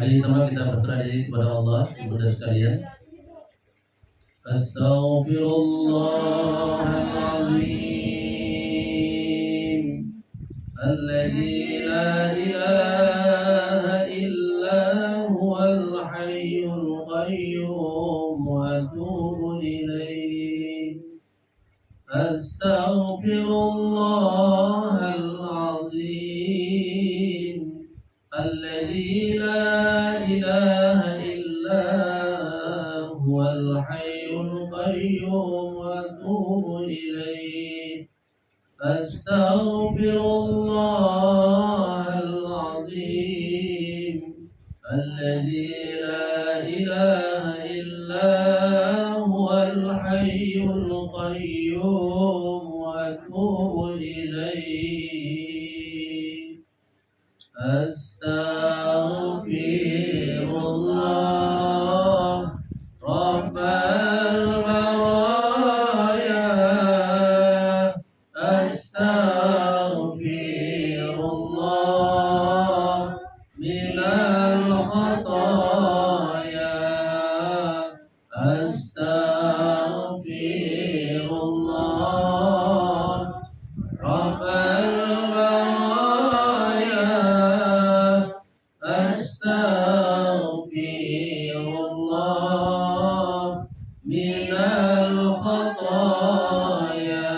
Hari sama kita berserah diri kepada Allah, ibu dan sekalian. Astaghfirullahaladzim alladzi la ilaha illa huwal hayyul qayyum wa atubu ilaih. Astaghfirullahaladzim الذي لا إله إلا هو الحي القيوم وأتوب إليه. أستغفر الله العظيم الذي لا إله إلا هو الحي القيوم وأتوب إليه. Astaghfirullah Rabbal baraya. Astaghfirullah minal khataya. Astaghfirullah Rabbal Astaghfirullah minal khataya.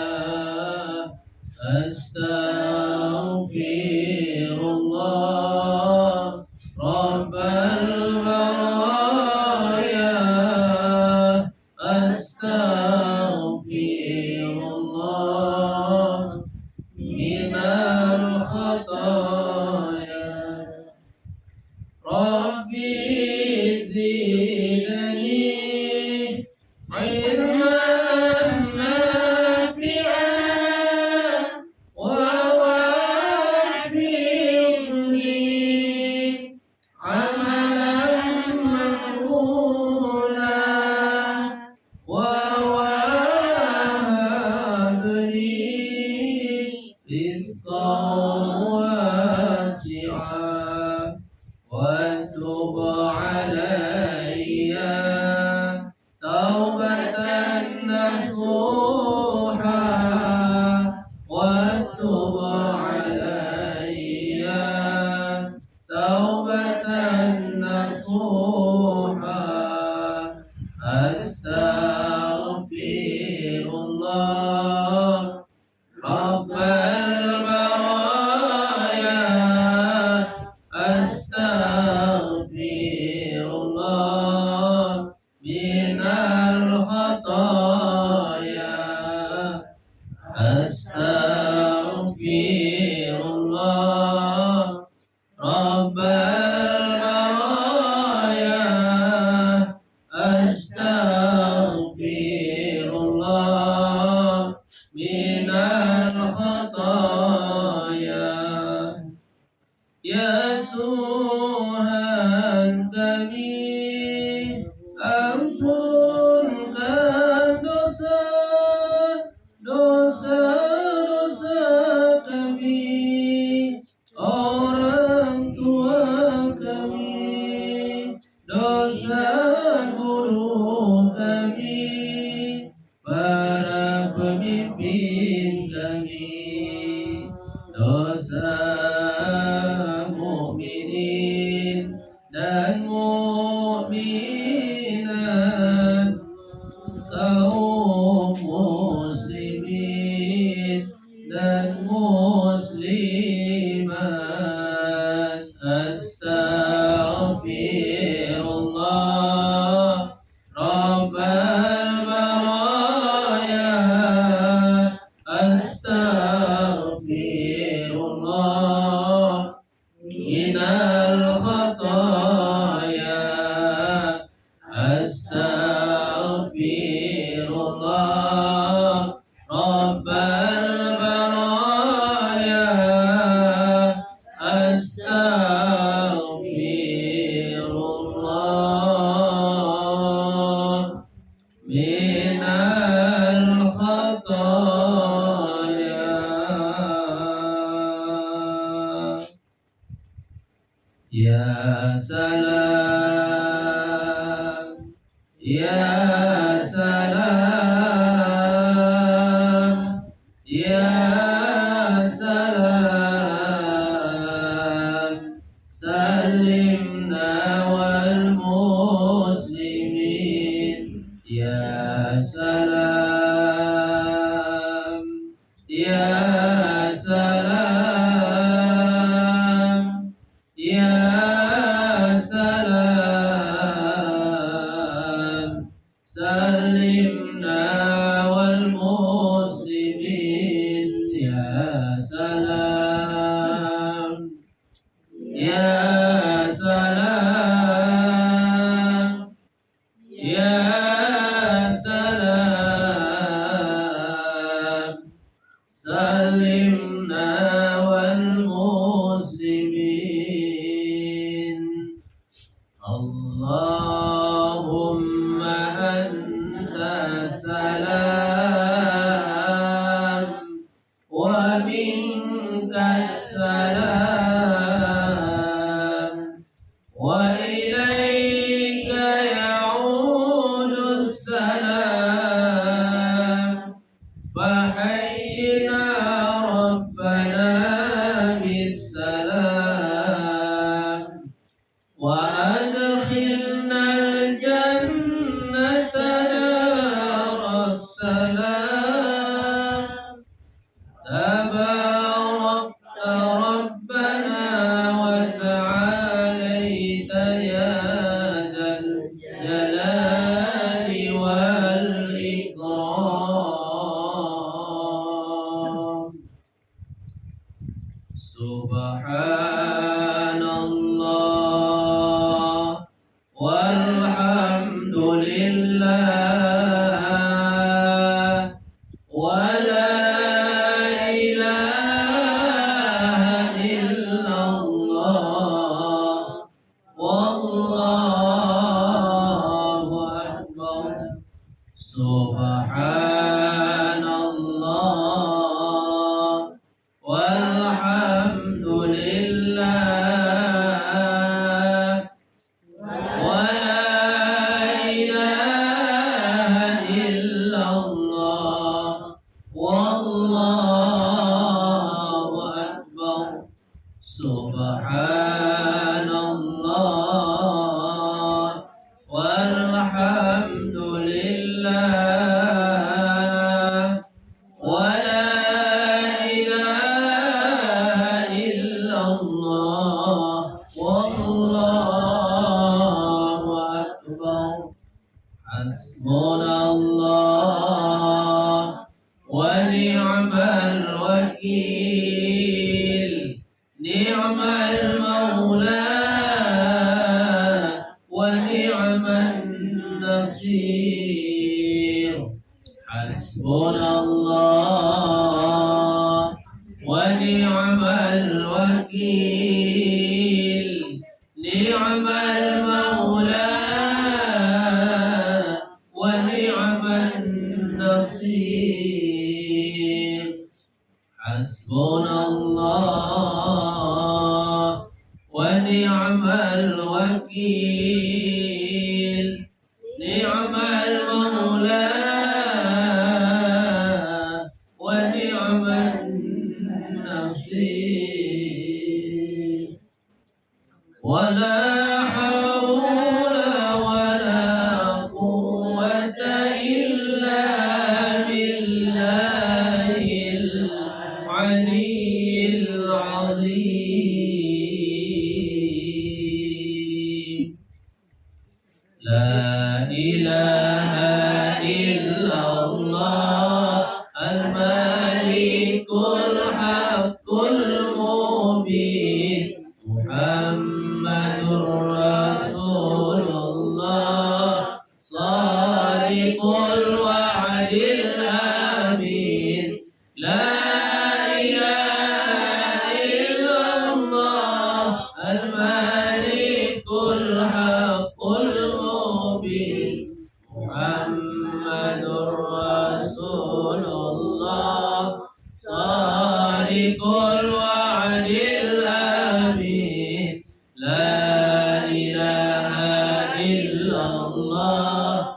Astaghfirullah Rabbal baraya. Astaghfirullah minal khataya. Rabbi zidni ilman nafi'an wa waffiqni amalan maqbulan wa wahabni rizqan wasi'an وتب علي توبة نصوحا وتب علي توبة نصوحا. أستغفر الله رب البرايا. Astaghfirullah minal khataya. Astaghfirullah Rabbal baraya. Astaghfirullah minal khataya. Ya Tuhan kami, ampunkan dosa-dosa kami, orang tua kami, dosa guru kami, para pemimpin kami, dosa mukminin dan mukminat, kaum muslimin dan muslimat. Astaghfirullah Rabbal baraya. Astaghfirullah minal khataya. Astaghfirullah Rabbal baraya. Astaghfirullah minal khataya. Ya salam Ya salam, ya salam, salimna wal muslimin. Ya salam, ya salam, ya salam, salimna wal muslimin. Ya salam, ya salam, ya salam, salimna wal muslimin. Allahumma anta salam wa minka salam wa ilaika ya'udu salam fahayyina rabbana bisalam wa adkhilna al-jannata daras salam tabarakta rabbana wa ta'alaita ya dzal jalali wal ikram. Subhanallah walhamdulillah wa la ilaha illallah wallahu akbar. Subhanallah walhamdulillah wa la ilaha illallah wallahu akbar. Subhanallah walhamdulillah wa la ilaha illallah wallahu akbar. Hasbunallah wa ni'mal wakil, ni'mal maula wa ni'man nasir. Hasbunallah wa ni'mal wakil, ni'mal maula wa ni'man nasir. Hasbunallah wa ni'mal wakil, ni'mal maula wa ni'man nasir. Wala hawla wala quwwata illa billahil aliyyil azim. La ilaha illallah al-malikul haqqul mubin Muhammadur Rasulullah Sadiqul wa'dil amin. La ilaha illallah al-malikul haqqul mubin Muhammadur Rasulullah Sadiqul wa'dil amin. La ilaha illallah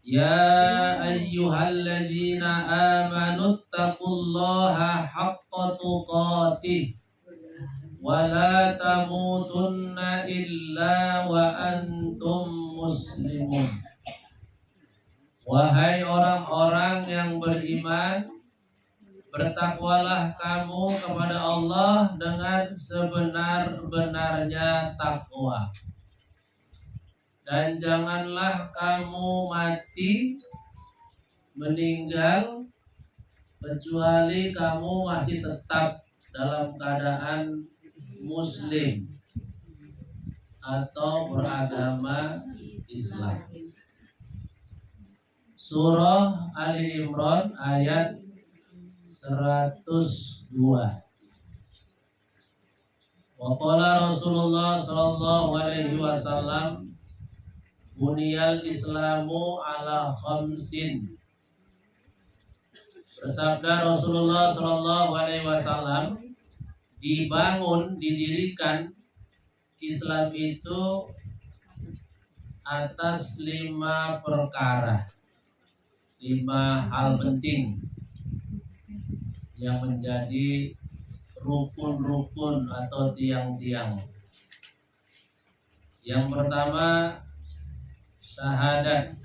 Ya ayyuhalladzina amanu taqullaha haqqa tuqatih wa la tamutunna illa wa antum muslimun. Wahai orang-orang yang beriman, bertakwalah kamu kepada Allah dengan sebenar-benarnya takwa. Dan janganlah kamu mati meninggal kecuali kamu masih tetap dalam keadaan muslim atau beragama Islam. Surah Ali Imran ayat 102. Wa qala Rasulullah sallallahu alaihi wasallam, buniyal Islamu ala khamsin. Bersabda Rasulullah sallallahu alaihi wasallam, didirikan Islam itu atas 5 perkara, 5 hal penting yang menjadi rukun-rukun atau tiang-tiang. Yang pertama, syahadat,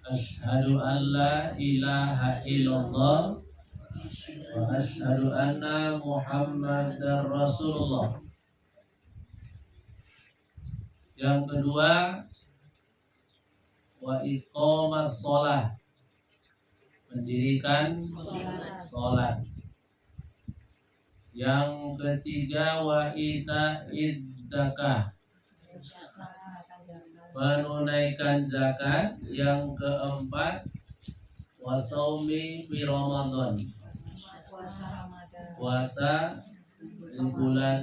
asyhadu an la ilaha illallah wa asyhadu anna muhammadar rasulullah. Yang kedua, wa iqamas shalah, mendirikan sholat. Yang ketiga, wa itaiz zakah, menunaikan zakat. Yang keempat, wa shaumi fi Ramadan, puasa di bulan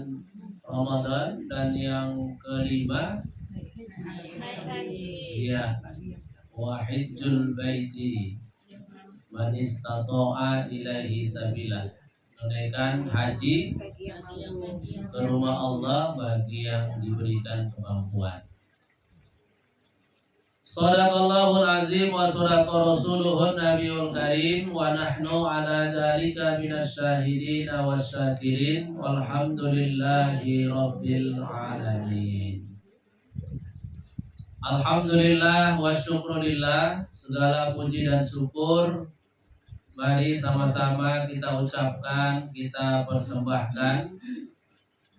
Ramadan. Dan yang kelima, ya, wa hajjul baiti man istata'a ilaihi sabila, menunaikan haji ke rumah Allah bagi yang diberikan kemampuan. Shadaqallahul azim wa shadaqa rasuluhun nabiyul karim wa nahnu ala dzalika minasyahidin wasyakirin walhamdulillahi rabbil alamin. Alhamdulillah wa syukrulillah, segala puji dan syukur mari sama-sama kita ucapkan, kita persembahkan,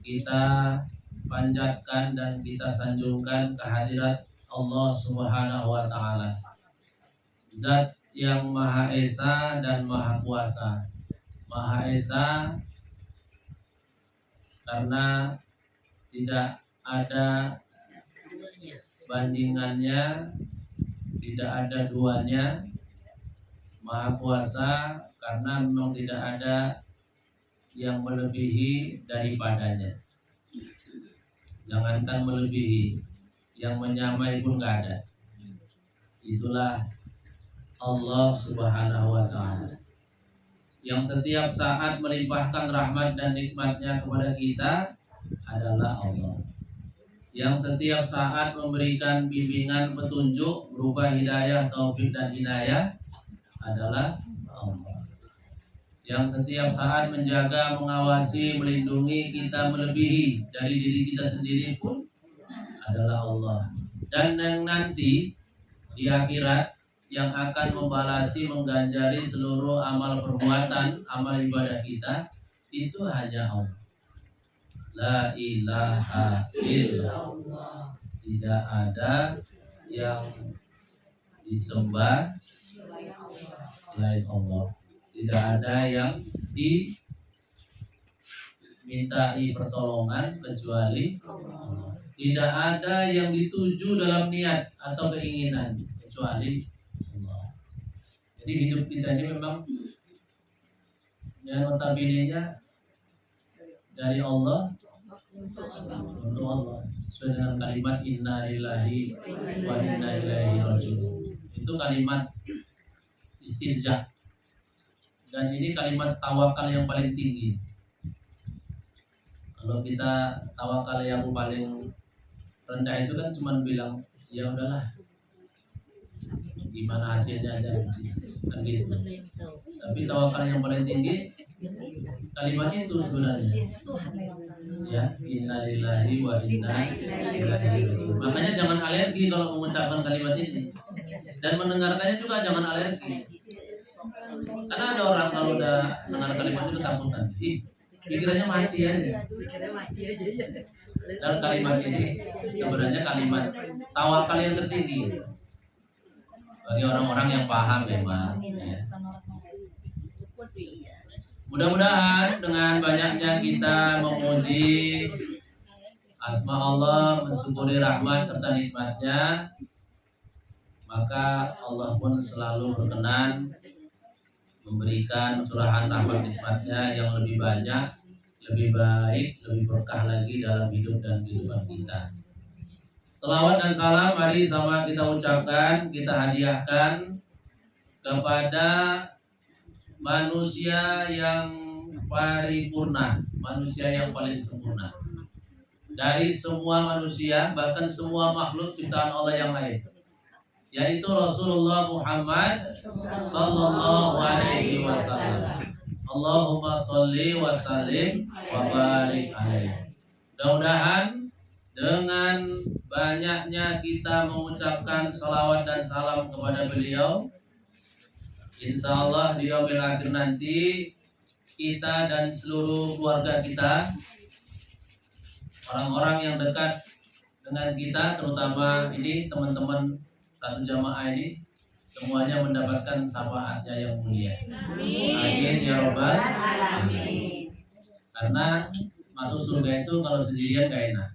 kita panjatkan dan kita sanjungkan kehadirat Allah Subhanahu wa taala, Zat yang Maha Esa dan Maha Kuasa. Maha Esa karena tidak ada bandingannya, tidak ada duanya. Maha Kuasa karena memang tidak ada yang melebihi daripadanya. Jangankan melebihi, yang menyamai pun nggak ada. Itulah Allah Subhanahu wa ta'ala, yang setiap saat melimpahkan rahmat dan nikmatnya kepada kita adalah Allah. Yang setiap saat memberikan bimbingan petunjuk berupa hidayah, taufik dan inayah adalah Allah. Yang setiap saat menjaga, mengawasi, melindungi kita melebihi dari diri kita sendiri pun adalah Allah. Dan yang nanti di akhirat yang akan membalasi, mengganjari seluruh amal perbuatan, amal ibadah kita, itu hanya Allah. La ilaha illallah, tidak ada yang disembah selain Allah. Tidak ada yang dimintai pertolongan kecuali Allah. Tidak ada yang dituju dalam niat atau keinginan kecuali Allah. Jadi hidup kita ini memang yang notabene-nya dari Allah untuk Allah, sesuai dengan kalimat inna lillahi wa inna ilaihi raji'un. Itu kalimat istirja, dan ini kalimat tawakal yang paling tinggi. Kalau kita tawakal yang paling rendah itu kan cuma bilang ya udahlah, gimana hasilnya aja kan gitu. Tapi tawakal yang paling tinggi kalimat itu sebenarnya. Ya, innalillahi wa inna ilaihi raji'un. Makanya jangan alergi kalau mengucapkan kalimat ini. Dan mendengarkannya juga jangan alergi. Karena ada orang kalau udah dengar kalimat itu takutan. Pikirannya mati aja. Dan kalimat ini sebenarnya kalimat tawakal yang tertinggi bagi orang-orang yang paham memang. Ya. Mudah-mudahan dengan banyaknya kita memuji asma Allah, mensyukuri rahmat serta nikmatnya, maka Allah pun selalu berkenan memberikan curahan rahmat nikmatnya yang lebih banyak, lebih baik, lebih berkah lagi dalam hidup dan kehidupan kita. Selawat dan salam mari sama kita ucapkan, kita hadiahkan kepada manusia yang paripurna, manusia yang paling sempurna dari semua manusia, bahkan semua makhluk ciptaan Allah yang lain, yaitu Rasulullah Muhammad sallallahu alaihi wasallam. Allahumma sholli wa sallim wa barik alaihi. Mudah-mudahan dengan banyaknya kita mengucapkan salawat dan salam kepada beliau, insya Allah di yaumil akhir nanti kita dan seluruh keluarga kita, orang-orang yang dekat dengan kita, terutama ini teman-teman satu jamaah ini, semuanya mendapatkan syafaatnya yang mulia. Amin ya robbal alamin. Karena masuk surga itu kalau sendirian gak enak.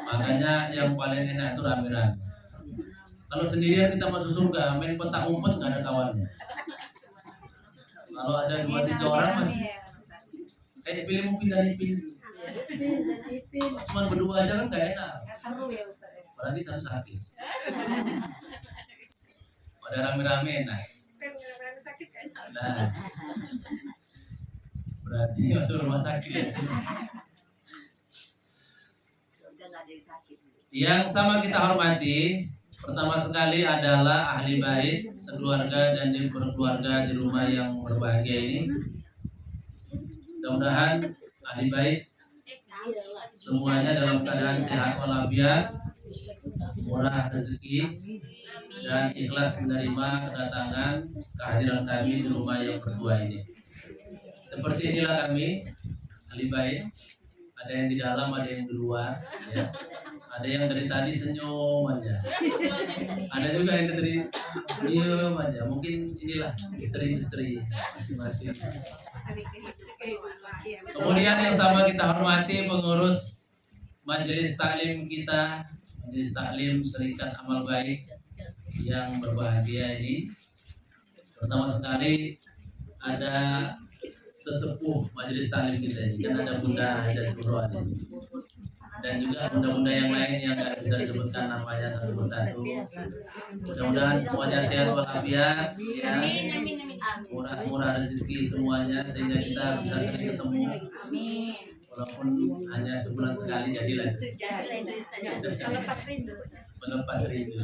Makanya yang paling enak itu rame-rame. Kalau sendirian kita masuk surga, main petak umpet nggak ada kawannya. Kalau ada 2-3 orang masih pilih mau pindah pilih. Cuma berdua aja kan nggak enak. Apalagi satu sakit. Pada rame-rame enak. Nah, berarti masuk rumah sakit. Yang sama kita hormati, pertama sekali adalah ahli bait, sekeluarga dan berkeluarga di rumah yang berbahagia ini. Mudah-mudahan ahli bait semuanya dalam keadaan sehat walafiat, murah rezeki, dan ikhlas menerima kedatangan kehadiran kami di rumah yang berdua ini. Seperti inilah kami ahli bait. Ada yang di dalam, ada yang di luar, ya. Ada yang dari tadi senyum aja. Ada juga yang dari diem aja. Mungkin inilah misteri-misteri masing-masing. Kemudian yang sama kita hormati pengurus majelis taklim kita, majelis taklim Serikat Amal Baik yang berbahagia ini. Pertama sekali ada sesepuh majelis taklim kita ini, kan ada Bunda Haja Surah dan juga bunda-bunda yang lain yang nggak bisa disebutkan namanya satu persatu. Mudah-mudahan semuanya sehat walafiat, ya, murah rezeki semuanya sehingga kita bisa sering ketemu, walaupun hanya sebulan sekali jadilah melepas rindu.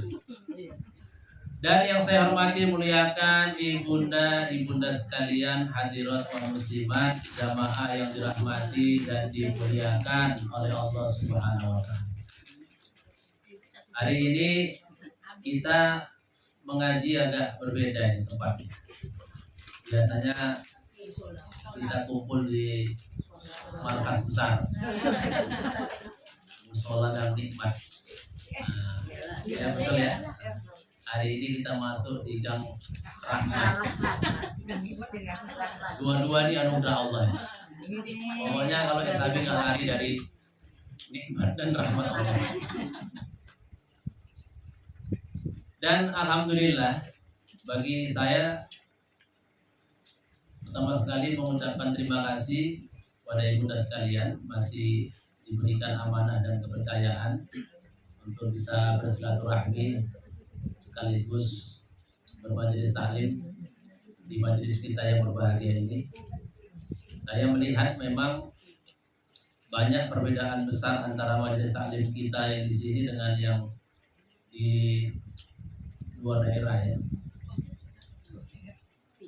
Dan yang saya hormati muliakan ibunda sekalian, hadirat kaum muslimat, jamaah yang dirahmati dan dimuliakan oleh Allah Subhanahu wa taala. Hari ini kita mengaji agak berbeda di tempatnya. Biasanya kita kumpul di markas besar, musola dan nikmat. Ya betul ya. Hari ini kita masuk di gang rahmat. Dua-dua ini anugerah Allah. Pokoknya kalau SAB nggak lari dari nikmat dan rahmat Allah. Dan alhamdulillah bagi saya pertama sekali mengucapkan terima kasih kepada ibunda sekalian masih diberikan amanah dan kepercayaan untuk bisa bersilaturahmi sekaligus bermajelis taklim di majelis kita yang berbahagia ini. Saya melihat memang banyak perbedaan besar antara majelis taklim kita yang di sini dengan yang di luar daerah ya.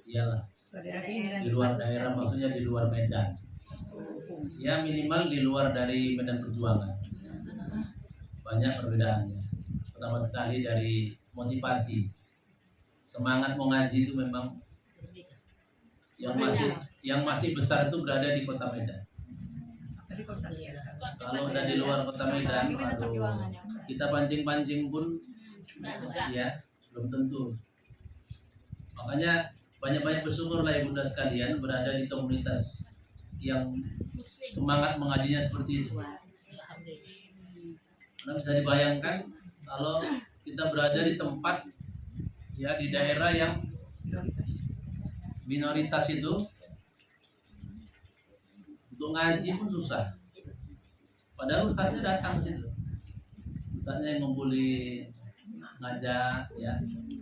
Iyalah, di luar daerah maksudnya di luar Medan. Ya minimal di luar dari Medan Perjuangan. Banyak perbedaannya. Pertama sekali dari motivasi. Semangat mau ngaji itu memang yang masih besar itu berada di kota Medan. Kalau udah di luar kota Medan, aduh, kita pancing-pancing pun ya belum tentu. Makanya banyak-banyak bersyukurlah ibunda sekalian berada di komunitas yang semangat mengajinya seperti itu. Karena bisa dibayangkan kalau kita berada di tempat ya di daerah yang minoritas itu untuk ngaji pun susah. Padahal ustaznya datang situ. Ustaznya yang ngumpuli ngajak ya.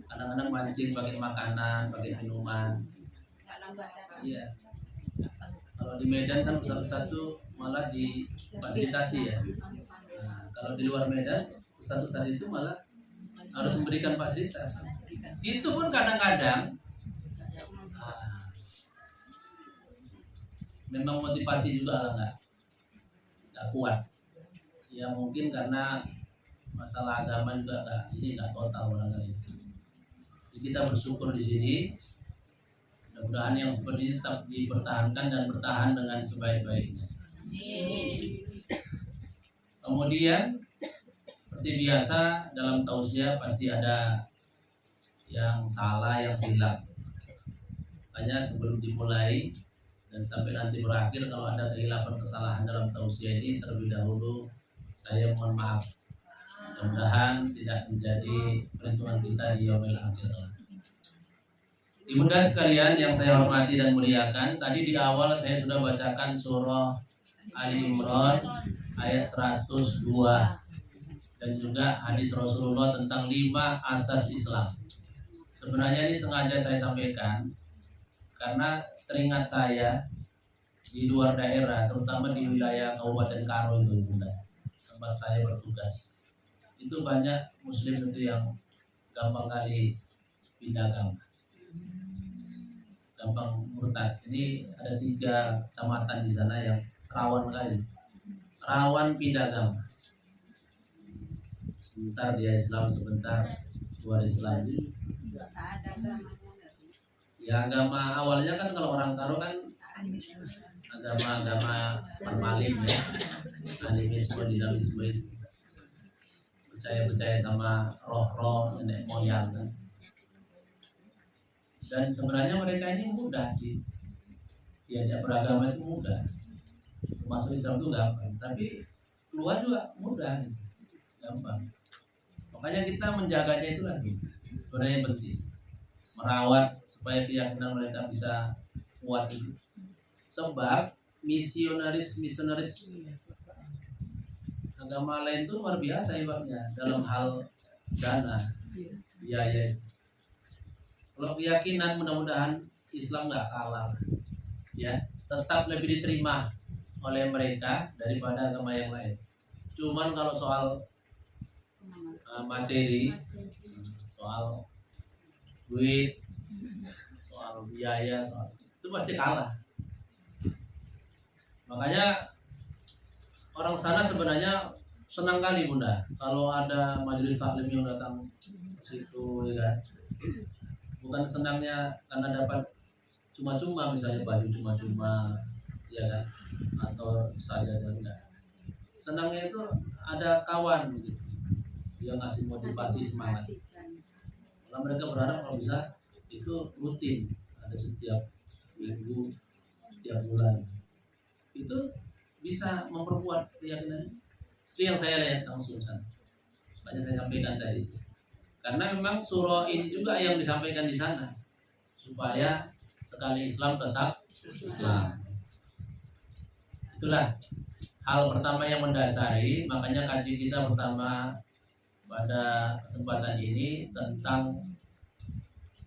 Kadang-kadang mancing pakai makanan, pakai minuman. Iya. Kalau di Medan kan ustaz-ustaz itu malah difasilitasi ya. Nah, kalau di luar Medan ustaz-ustaz itu malah harus memberikan fasilitas. Itu pun kadang-kadang memang motivasi juga lah nggak kuat. Ya mungkin karena masalah agama juga nggak total barangkali. Jadi kita bersyukur di sini. Mudah-mudahan yang seperti ini tetap dipertahankan dan bertahan dengan sebaik-baiknya. Kemudian seperti biasa dalam tausiah pasti ada yang salah, yang hilang. Makanya sebelum dimulai dan sampai nanti berakhir kalau ada kehilapan kesalahan dalam tausiah ini terlebih dahulu saya mohon maaf. Mudah-mudahan tidak menjadi perhitungan kita di yaumil akhir. Ibunda sekalian yang saya hormati dan muliakan, tadi di awal saya sudah bacakan surah Ali Imran ayat 102 dan juga hadis Rasulullah tentang 5 asas Islam. Sebenarnya ini sengaja saya sampaikan karena teringat saya di luar daerah, terutama di wilayah Kabupaten Karo itu, Bunda, tempat saya bertugas. Itu banyak Muslim itu yang gampang kali pindah agama, gampang murtad. Ini ada 3 kecamatan di sana yang rawan kali, rawan pindah agama. Sebentar dia Islam, sebentar luar Islam. Ya agama awalnya kan kalau orang Karo kan agama formalim ya, animisme, dinamisme, percaya sama roh-roh nenek moyang kan. Dan sebenarnya mereka ini mudah sih, diajak beragama itu mudah, masuk Islam itu gampang, tapi keluar juga mudah, gampang. Makanya kita menjaganya itu lagi sebenarnya penting, merawat supaya keyakinan mereka bisa kuat itu. Sebab misionaris agama lain itu luar biasa hebatnya dalam hal dana, biaya. Kalau keyakinan mudah-mudahan Islam nggak kalah, ya tetap lebih diterima oleh mereka daripada agama yang lain. Cuman kalau soal materi, soal duit, soal biaya, itu pasti kalah. Makanya orang sana sebenarnya senang kali Bunda kalau ada majelis taklim yang datang ke situ, ya kan? Bukan senangnya karena dapat cuma-cuma, misalnya baju cuma-cuma, ya kan? Atau saja enggak. Senangnya itu ada kawan gitu, yang ngasih motivasi, semangat. Kalau mereka berharap kalau bisa itu rutin, ada setiap minggu, setiap bulan, itu bisa memperkuat keyakinan. Itu yang saya lihat langsung sana. Banyak saya sampaikan tadi. Karena memang surah ini juga yang disampaikan di sana supaya sekali Islam tetap Islam. Itulah hal pertama yang mendasari. Makanya kaji kita pertama pada kesempatan ini tentang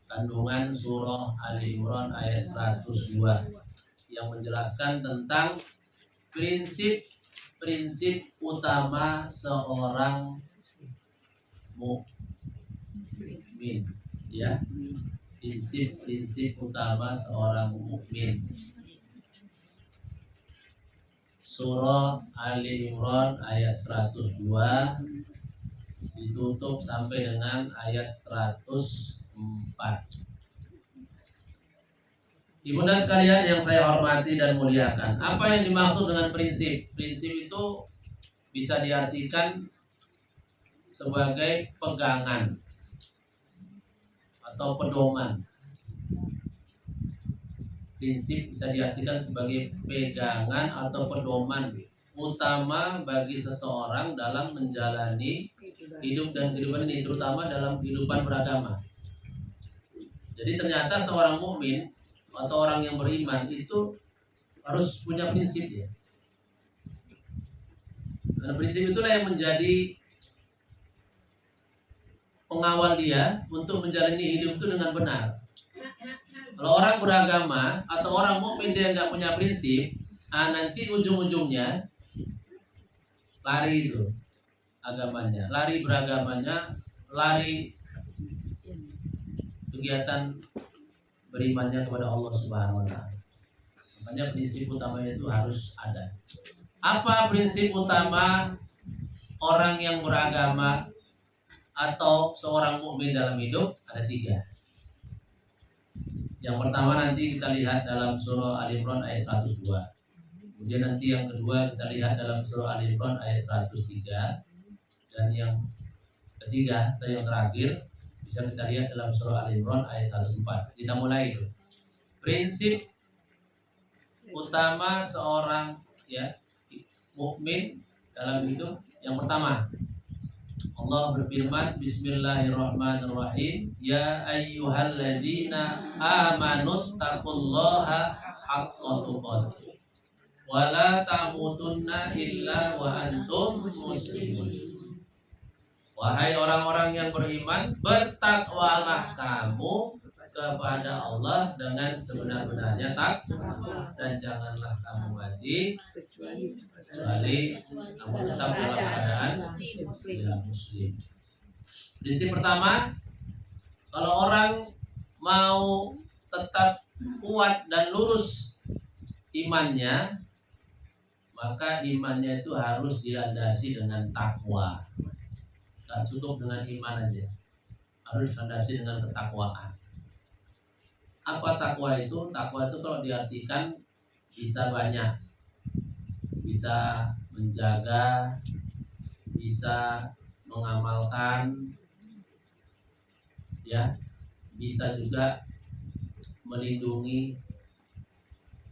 kandungan surah Ali Imran ayat 102 yang menjelaskan tentang prinsip utama seorang mukmin, ya. Prinsip-prinsip utama seorang mukmin. Surah Ali Imran ayat 102 ditutup sampai dengan ayat 104. Ibunda sekalian yang saya hormati dan muliakan, apa yang dimaksud dengan prinsip? Prinsip itu bisa diartikan sebagai pegangan atau pedoman. Prinsip bisa diartikan sebagai pegangan atau pedoman utama bagi seseorang dalam menjalani hidup dan kehidupan ini, terutama dalam kehidupan beragama. Jadi ternyata seorang mukmin atau orang yang beriman itu harus punya prinsip, ya. Dan prinsip itulah yang menjadi pengawal dia untuk menjalani hidup itu dengan benar. Kalau orang beragama atau orang mukmin dia nggak punya prinsip, nanti ujung-ujungnya lari itu agamanya, lari beragamanya, lari kegiatan berimannya kepada Allah Subhanahu wa taala. Makanya prinsip utamanya itu harus ada. Apa prinsip utama orang yang beragama atau seorang mukmin dalam hidup? Ada 3. Yang pertama nanti kita lihat dalam surah Ali Imran ayat 102. Kemudian nanti yang kedua kita lihat dalam surah Ali Imran ayat 103. Dan yang ketiga atau yang terakhir bisa kita lihat dalam surah Ali Imran ayat 104. Kita mulai itu. Prinsip utama seorang mukmin dalam hidup, yang pertama, Allah berfirman, Bismillahirrahmanirrahim, Ya ayyuhalladzina amanu taqullaha haqqa tuqatih wa la tamutunna illa wa antum muslimun. Wahai orang-orang yang beriman, bertakwalah kamu kepada Allah dengan sebenar-benarnya takwa, dan janganlah kamu mati kecuali kamu tetap dalam keadaan muslim. Prinsip pertama, kalau orang mau tetap kuat dan lurus imannya, maka imannya itu harus dilandasi dengan takwa. Tak cukup dengan iman aja, harus dilandasi dengan ketakwaan. Apa takwa itu? Takwa itu kalau diartikan bisa banyak, bisa menjaga, bisa mengamalkan, ya, bisa juga melindungi.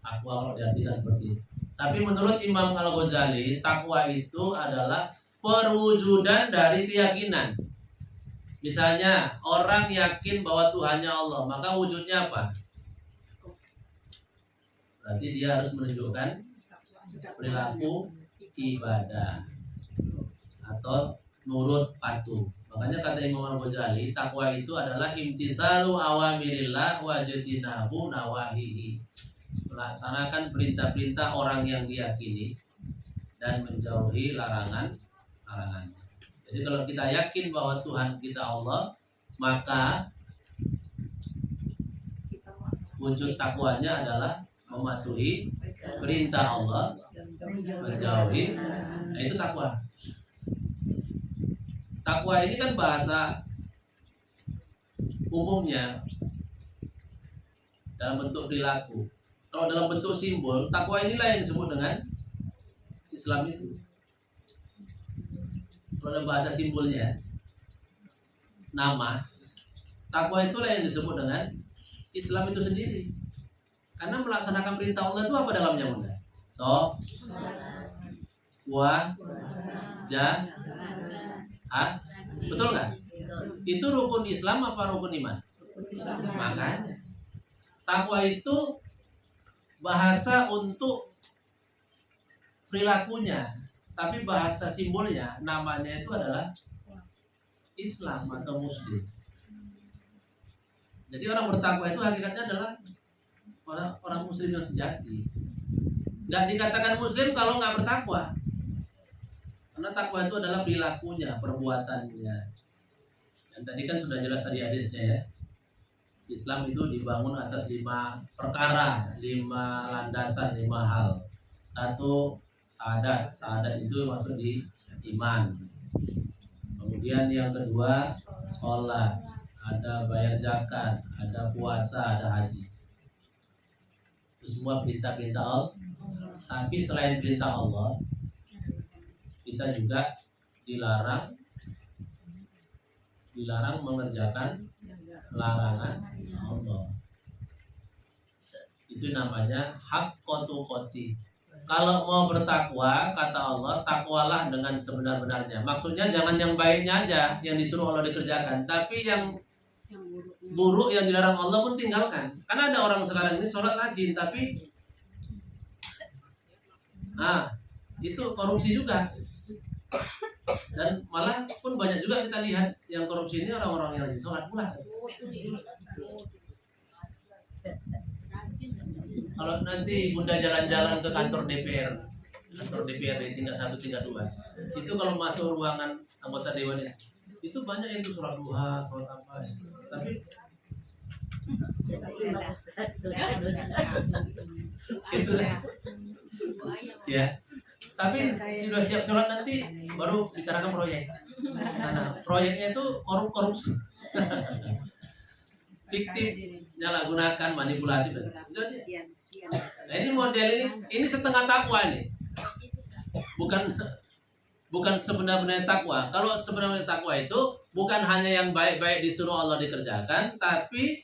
Takwa kalau diartikan seperti itu. Tapi menurut Imam Al-Ghazali, takwa itu adalah perwujudan dari keyakinan. Misalnya orang yakin bahwa Tuhannya Allah, maka wujudnya apa? Berarti dia harus menunjukkan perilaku ibadah atau nurut patuh. Makanya kata Imam Al-Ghazali, takwa itu adalah imtisalu awamirillah wa jtinabu nawahihi. Melaksanakan perintah-perintah orang yang diyakini dan menjauhi larangannya. Jadi kalau kita yakin bahwa Tuhan kita Allah, maka wujud takwanya adalah mematuhi perintah Allah, menjauhi. Nah, itu takwa. Takwa ini kan bahasa umumnya dalam bentuk perilaku. Kalau dalam bentuk simbol, takwa inilah yang disebut dengan Islam itu. Kalau dalam bahasa simbolnya, nama, takwa itulah yang disebut dengan Islam itu sendiri. Karena melaksanakan perintah Allah itu apa dalamnya, Bunda? Betul nggak? Itu rukun Islam apa rukun iman? Makanya takwa itu bahasa untuk perilakunya, tapi bahasa simbolnya, namanya itu adalah Islam atau Muslim. Jadi orang bertakwa itu hakikatnya adalah orang Muslim yang sejati. Nggak dikatakan Muslim kalau nggak bertakwa. Karena takwa itu adalah perilakunya, perbuatannya. Dan tadi kan sudah jelas tadi hadisnya ya. Islam itu dibangun atas 5 perkara, 5 landasan, 5 hal. 1, syahadat. Syahadat itu masuk di iman. Kemudian yang kedua, sholat, ada bayar zakat, ada puasa, ada haji. Itu semua perintah-perintah Allah. Tapi selain perintah Allah, kita juga dilarang mengerjakan larangan Allah. Itu namanya hak kotu-koti. Kalau mau bertakwa, kata Allah, takwalah dengan sebenar-benarnya. Maksudnya jangan yang baiknya aja yang disuruh Allah dikerjakan, tapi yang buruk yang dilarang Allah pun tinggalkan. Karena ada orang sekarang ini sholat rajin, tapi itu korupsi juga. Dan malah pun banyak juga kita lihat yang korupsi ini orang-orang yang rajin sholat pula. Kalau nanti Bunda jalan-jalan ke kantor DPRD tingkat 1, tingkat 2, itu kalau masuk ruangan anggota dewan itu banyak yang tuh sholat duha, sholat apa ya. Tapi itu ya. Tapi sudah siap sholat nanti baru bicarakan proyek. Nah, proyeknya itu korupsi. Fiktif, nyalahgunakan, manipulatif. Nah, ini model ini setengah takwa ini. Bukan sebenar-benarnya takwa. Kalau sebenarnya takwa itu bukan hanya yang baik-baik disuruh Allah dikerjakan, tapi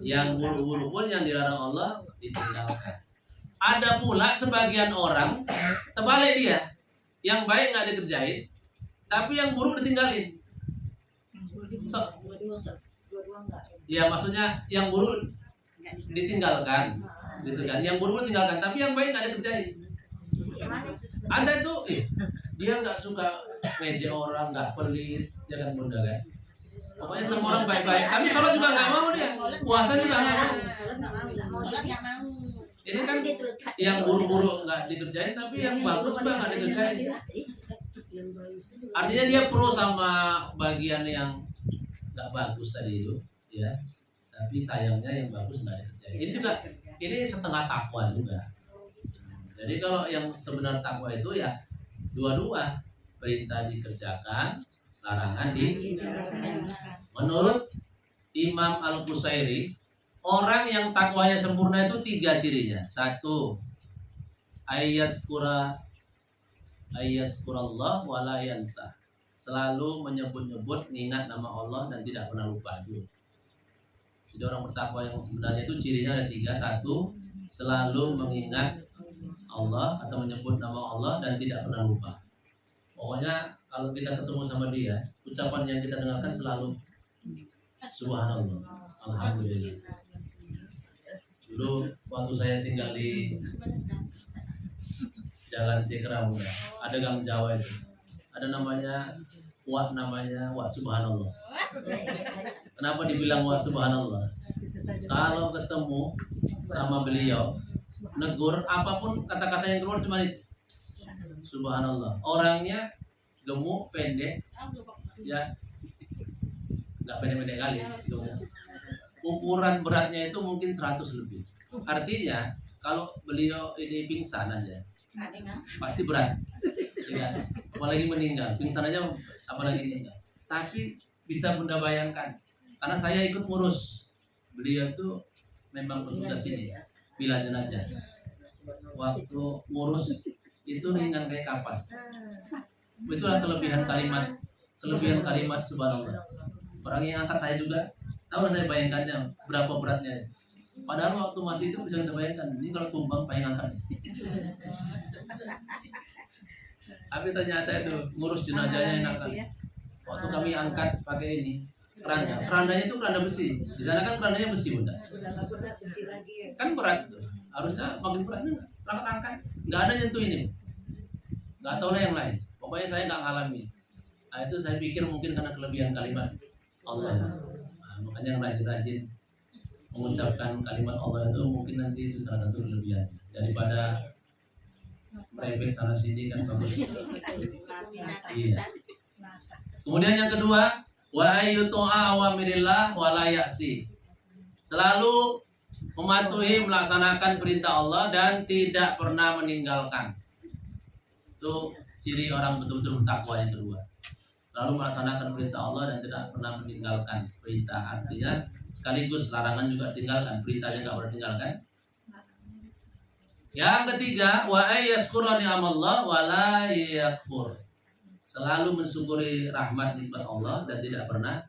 yang buruk-buruk pun yang dilarang Allah ditinggalkan. Ada pula sebagian orang terbalik dia, yang baik nggak dikerjain, tapi yang buruk ditinggalin. Ya maksudnya yang buruk ditinggalkan, gitu kan? Yang buruk ditinggalkan, tapi yang baik nggak dikerjain. Ada tuh, dia nggak suka ngejek orang, nggak pelit, jangan Bunda kan? Pokoknya semua orang baik-baik. Tapi sholat juga nggak mau dia, puasa juga nggak mau. Ini kan yang buruk-buruk nggak dikerjain, tapi yang bagus juga nggak dikerjain. Artinya dia pro sama bagian yang nggak bagus tadi itu, ya. Tapi sayangnya yang bagus nggak dikerjain. Ini setengah takwa juga. Jadi kalau yang sebenar takwa itu ya dua-dua, perintah dikerjakan, larangan ditinggalkan. Menurut Imam Al-Qusairi, orang yang takwanya sempurna itu 3 cirinya. 1, ayyaskurallah wala yansa. Selalu menyebut-nyebut, mengingat nama Allah dan tidak pernah lupa itu. Jadi orang bertakwa yang sebenarnya itu cirinya ada 3. 1, selalu mengingat Allah atau menyebut nama Allah dan tidak pernah lupa. Pokoknya kalau kita ketemu sama dia, ucapan yang kita dengarkan selalu Subhanallah, Alhamdulillah. Dulu waktu saya tinggal di Jalan Sekram, ada Gang Jawa itu, ada namanya Wak Subhanallah. Kenapa dibilang Wak Subhanallah? Kalau ketemu sama beliau, negur apapun kata-kata yang keluar cuma itu, Subhanallah. Orangnya gemuk, pendek, ya nggak pendek-pendek kali. Ukuran beratnya itu mungkin 100 lebih. Artinya kalau beliau ini pingsan aja, pasti berat. Ya, apalagi meninggal, pingsan aja, apalagi meninggal. Tapi bisa Bunda bayangkan, karena saya ikut ngurus, beliau itu memang bertugas ini, bila jenazah. Waktu ngurus itu ringan kayak kapas. Itulah kelebihan kalimat Subhanallah. Orang yang angkat saya juga tahu saya bayangkannya berapa beratnya. Padahal waktu masih itu bisa kita bayangkan, ini kalau tumbang pengen angkatnya. Tapi ternyata itu ngurus jenazahnya enak kan. Waktu kami angkat pakai ini kerandanya itu keranda besi. Di sana kan kerandanya besi, Bunda. Kan berat itu. Harusnya makin berat nih, angkat. Nggak ada nyentuh ini. Nggak tahu lah yang lain. Pokoknya saya nggak ngalami. Nah, itu saya pikir mungkin karena kelebihan kalimat Allah. Nah, makanya yang rajin-rajin mengucapkan kalimat Allah itu mungkin nanti itu salah satu kelebihan daripada merepet sana sini kan bagus. Iya. Kemudian yang kedua, wa ayyutu'a awamirillah wa la ya'si. Selalu mematuhi melaksanakan perintah Allah dan tidak pernah meninggalkan. Itu ciri orang betul-betul bertakwa yang kedua. Selalu melaksanakan perintah Allah dan tidak pernah meninggalkan perintah. Artinya sekaligus larangan juga tinggalkan, perintahnya nggak pernah tinggalkan. Yang ketiga, wa ayyaskura ni'amallah wa la yakfur. Selalu mensyukuri rahmat nikmat Allah dan tidak pernah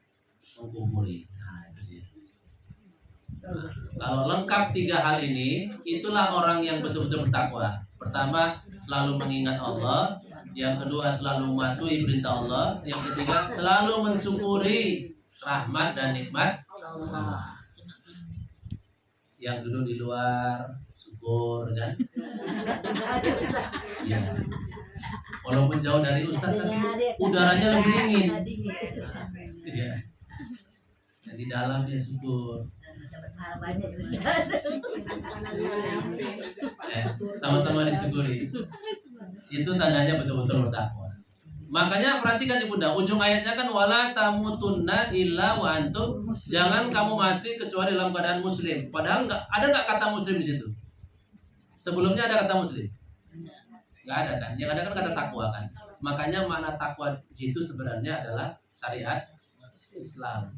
mengkufuri. Nah, itu dia. Nah, kalau lengkap tiga hal ini, itulah orang yang betul-betul bertakwa. Pertama, selalu mengingat Allah. Yang kedua, selalu mematuhi perintah Allah. Yang ketiga, selalu mensyukuri rahmat dan nikmat Allah. Yang dulu di luar syukur kan? Ya. Walaupun jauh dari Ustaz, tapi udaranya lebih dingin. Ya. Yang di dalam dia syukur. Sama-sama disyukuri. Itu tandanya betul-betul bertakwa. Makanya perhatikan Ibu Bunda, ujung ayatnya kan wala tamutunna illa wa antum, jangan kamu mati kecuali dalam keadaan muslim. Padahal ada kata muslim di situ? Sebelumnya ada kata muslim? Nggak ada kan? Yang ada kan kata takwa kan. Makanya makna takwa di situ sebenarnya adalah syariat Islam.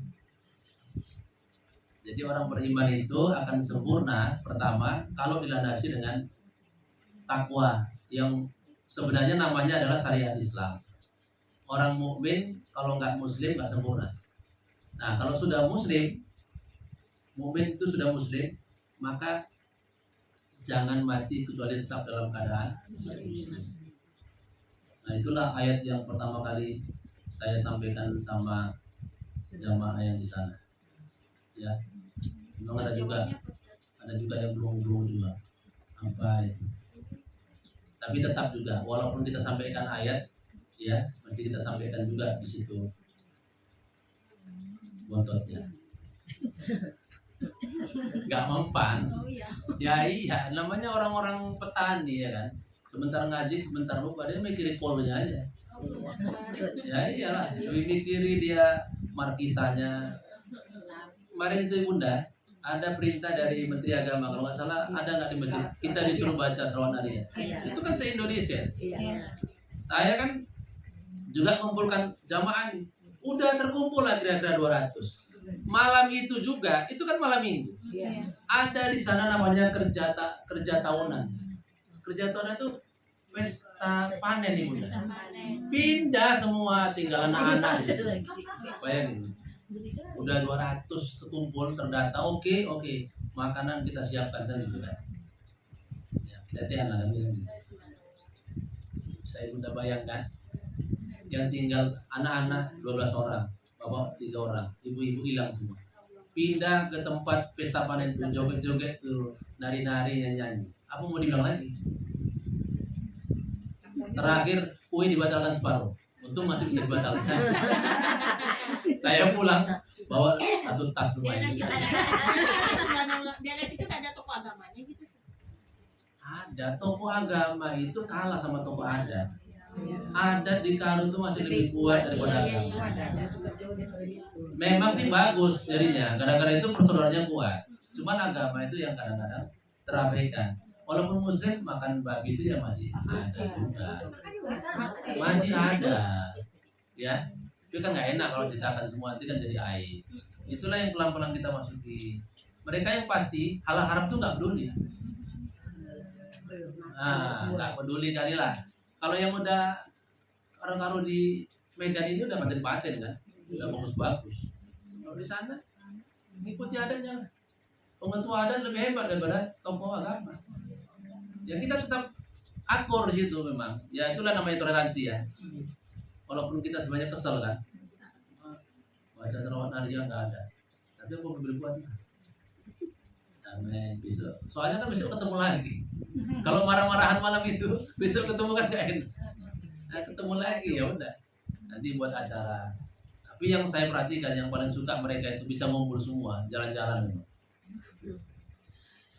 Jadi orang beriman itu akan sempurna pertama kalau dilandasi dengan takwa yang sebenarnya namanya adalah syariat Islam. Orang mukmin kalau nggak muslim nggak sempurna. Nah kalau sudah muslim, mukmin itu sudah muslim, maka jangan mati kecuali tetap dalam keadaan muslim. Nah itulah ayat yang pertama kali saya sampaikan sama jamaah yang di sana. Ya, memang ada juga yang belum juga sampai. Tapi tetap juga, walaupun kita sampaikan ayat, ya, nanti kita sampaikan juga di situ bontotnya. Gak mempan. Ya iya, namanya orang-orang petani ya kan. Sebentar ngaji, sebentar lupa, dia mikirin kolnya aja. Ya iyalah, lebih mikiri dia markisanya. Kemarin itu Bunda, ada perintah dari Menteri Agama, kalau nggak salah ada nggak di masjid, kita disuruh baca Salawat Nabi. Itu kan se-Indonesia. Saya kan juga mengumpulkan jamaah, udah terkumpul lah kira-kira 200. Malam itu juga, itu kan malam minggu. Ada di sana namanya kerja tahunan. Kerja tahunan itu pesta panen nih Bunda. Pindah semua, tinggal anak-anak. Bayangin. Udah 200 terkumpul terdata, oke, makanan kita siapkan dan itu kan. Ya, latihan lah kan. Saya Bunda bayangkan yang tinggal anak-anak 12 orang, bapak 3 orang, ibu-ibu hilang semua. Pindah ke tempat pesta panen itu, joget-joget tuh, nari-nari, nyanyi. Apa mau dibilang lagi? Terakhir kue dibatalkan separuh. Untung masih bisa dibatalkan. Saya pulang bawa satu tas lumayan. Di situ ada toko agamanya gitu. Ada toko agama itu kalah sama toko adat. Adat di Karu itu masih lebih kuat daripada agama. Memang sih bagus jadinya, gara-gara itu persaudaranya kuat. Cuman agama itu yang kadang-kadang terabaikan. Walaupun muslim makan babi itu ya masih ada juga. Masih ada. Ya. Itu kan nggak enak kalau ceritakan semua itu kan jadi aib. Itulah yang pelan-pelan kita masuki. Mereka yang pasti halal haram itu nggak peduli. Nah, nggak peduli kali lah. Kalau yang udah orang Karo di Medan ini udah paten-paten kan, udah bagus-bagus. Kalau di sana ngikuti adatnya. Pengetua adat lebih hebat daripada tokoh agama. Ya kita tetap akur di situ memang. Ya itulah namanya toleransi ya. Walaupun kita sebenarnya kesel kan, baca Salawat Nabi nggak ada, tapi aku berbuat. Amin. Besok, soalnya kan besok ketemu lagi. Kalau marah-marahan malam itu, besok ketemu kan gak enak. Nah, ketemu lagi ya udah. Nanti buat acara. Tapi yang saya perhatikan yang paling suka mereka itu bisa ngumpul semua, jalan-jalan.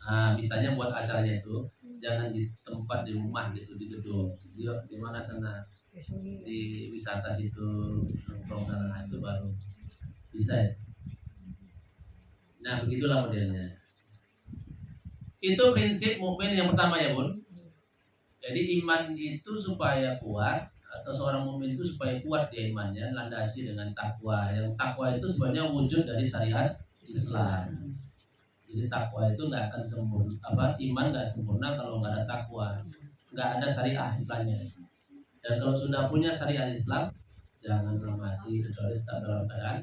Nah, bisanya buat acaranya itu jangan di tempat di rumah gitu, di gedung. Di mana sana di wisata situ nongkrong sana itu baru bisa ya. Nah begitulah modelnya. Itu prinsip mukmin yang pertama ya Bun. Jadi iman itu supaya kuat, atau seorang mukmin itu supaya kuat dia imannya, landasi dengan takwa. Yang takwa itu sebenarnya wujud dari syariat Islam. Jadi takwa itu nggak akan sempurna, iman nggak sempurna kalau nggak ada takwa, nggak ada syariah Islamnya. Dan kalau sudah punya syariat Islam, jangan mati kecuali tetap dalam keadaan.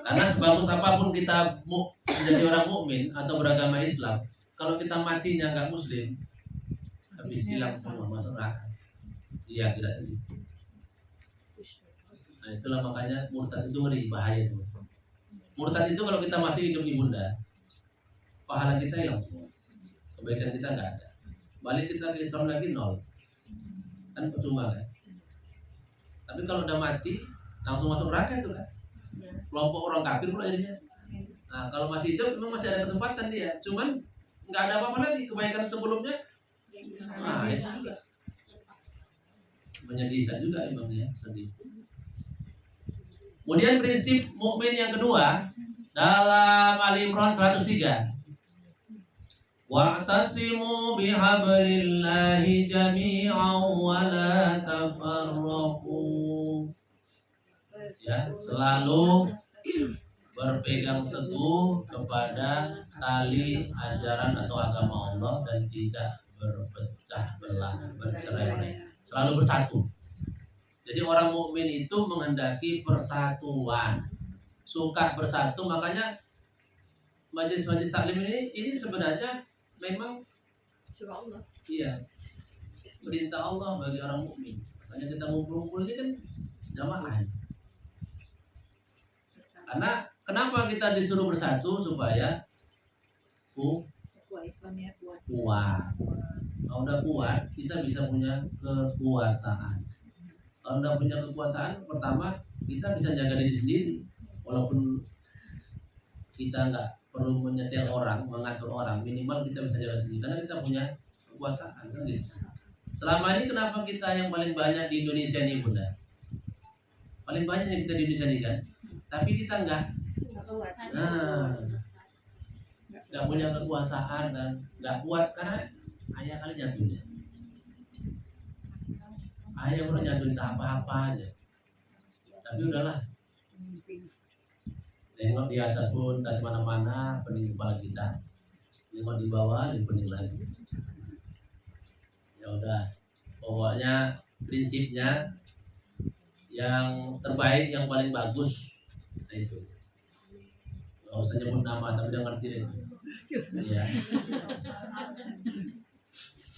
Karena sebagus apapun kita menjadi orang mukmin atau beragama Islam, kalau kita matinya nggak Muslim, habis hilang semua, masuk neraka. Iya tidak ini. Nah itulah makanya murtad itu ngeri, bahaya itu. Murtad itu kalau kita masih hidup ibunda, pahala kita hilang semua, kebaikan kita nggak ada. Balik kita ke Islam lagi nol, kan percuma kan. Tapi kalau udah mati langsung masuk neraka itu kan. Kelompok orang kafir pula jadinya. Nah kalau masih hidup memang masih ada kesempatan dia, cuman nggak ada apa-apa lagi, kebaikan sebelumnya. Nah, itu menyedihkan juga emangnya, sedih. Kemudian prinsip mukmin yang kedua dalam Ali Imran 103. Wa'tasimu bihablillahi jami'an wa la tafarraqu. Ya, selalu berpegang teguh kepada tali ajaran atau agama Allah dan tidak berpecah belah, bercerai-berai. Selalu bersatu. Jadi orang mukmin itu menghendaki persatuan, suka bersatu. Makanya majelis-majelis taklim ini sebenarnya memang iya perintah Allah bagi orang mukmin. Makanya kita ngumpul-ngumpul ini kan jamaah. Karena kenapa kita disuruh bersatu supaya kuat. Kalau udah kuat, kita bisa punya kekuasaan. Kalau udah punya kekuasaan, pertama kita bisa jaga diri sendiri, walaupun kita nggak perlu menyetel orang, mengatur orang, minimal kita bisa jaga sendiri karena kita punya kekuasaan. Kan gitu. Selama ini kenapa kita yang paling banyak di Indonesia ini Bunda? Paling banyak yang kita di Indonesia ini kan, tapi kita nggak punya kekuasaan dan nggak kuat karena ayah kali jatuhnya. Ayah pernah jatuhin apa-apa aja. Tapi udahlah. Nengok di atas pun tak mana-mana, pening kepala kita. Nengok di bawah, lebih pening lagi. Ya udah. Pokoknya prinsipnya yang terbaik, yang paling bagus. Nah itu. Gak usah nyebut nama, tapi udah ngerti deh. Ya.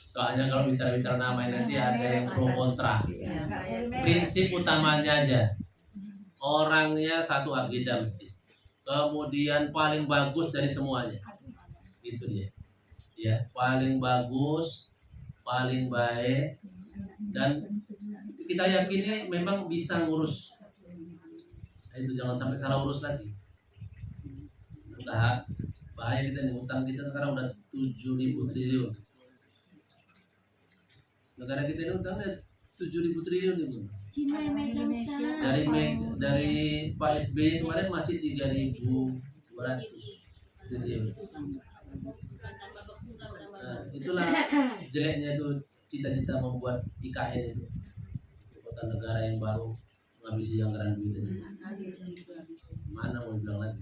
Soalnya kalau bicara-bicara namanya nanti ada yang pro kontra. Prinsip utamanya aja, orangnya satu akidah mesti. Kemudian paling bagus dari semuanya, itu dia. Ya, paling bagus, paling baik, dan kita yakini memang bisa ngurus. Itu jangan sampai salah urus lagi. Udah bahaya kita nih, utang kita sekarang udah 7.000 triliun. Negara kita ini utangnya 7.000 triliun itu. Dari Pak SBY kemarin masih 3.200 triliun. Nah, itulah jeleknya itu cita-cita membuat IKN itu, kota negara yang baru menghabisi anggaran duit ini. Mana mau bilang lagi?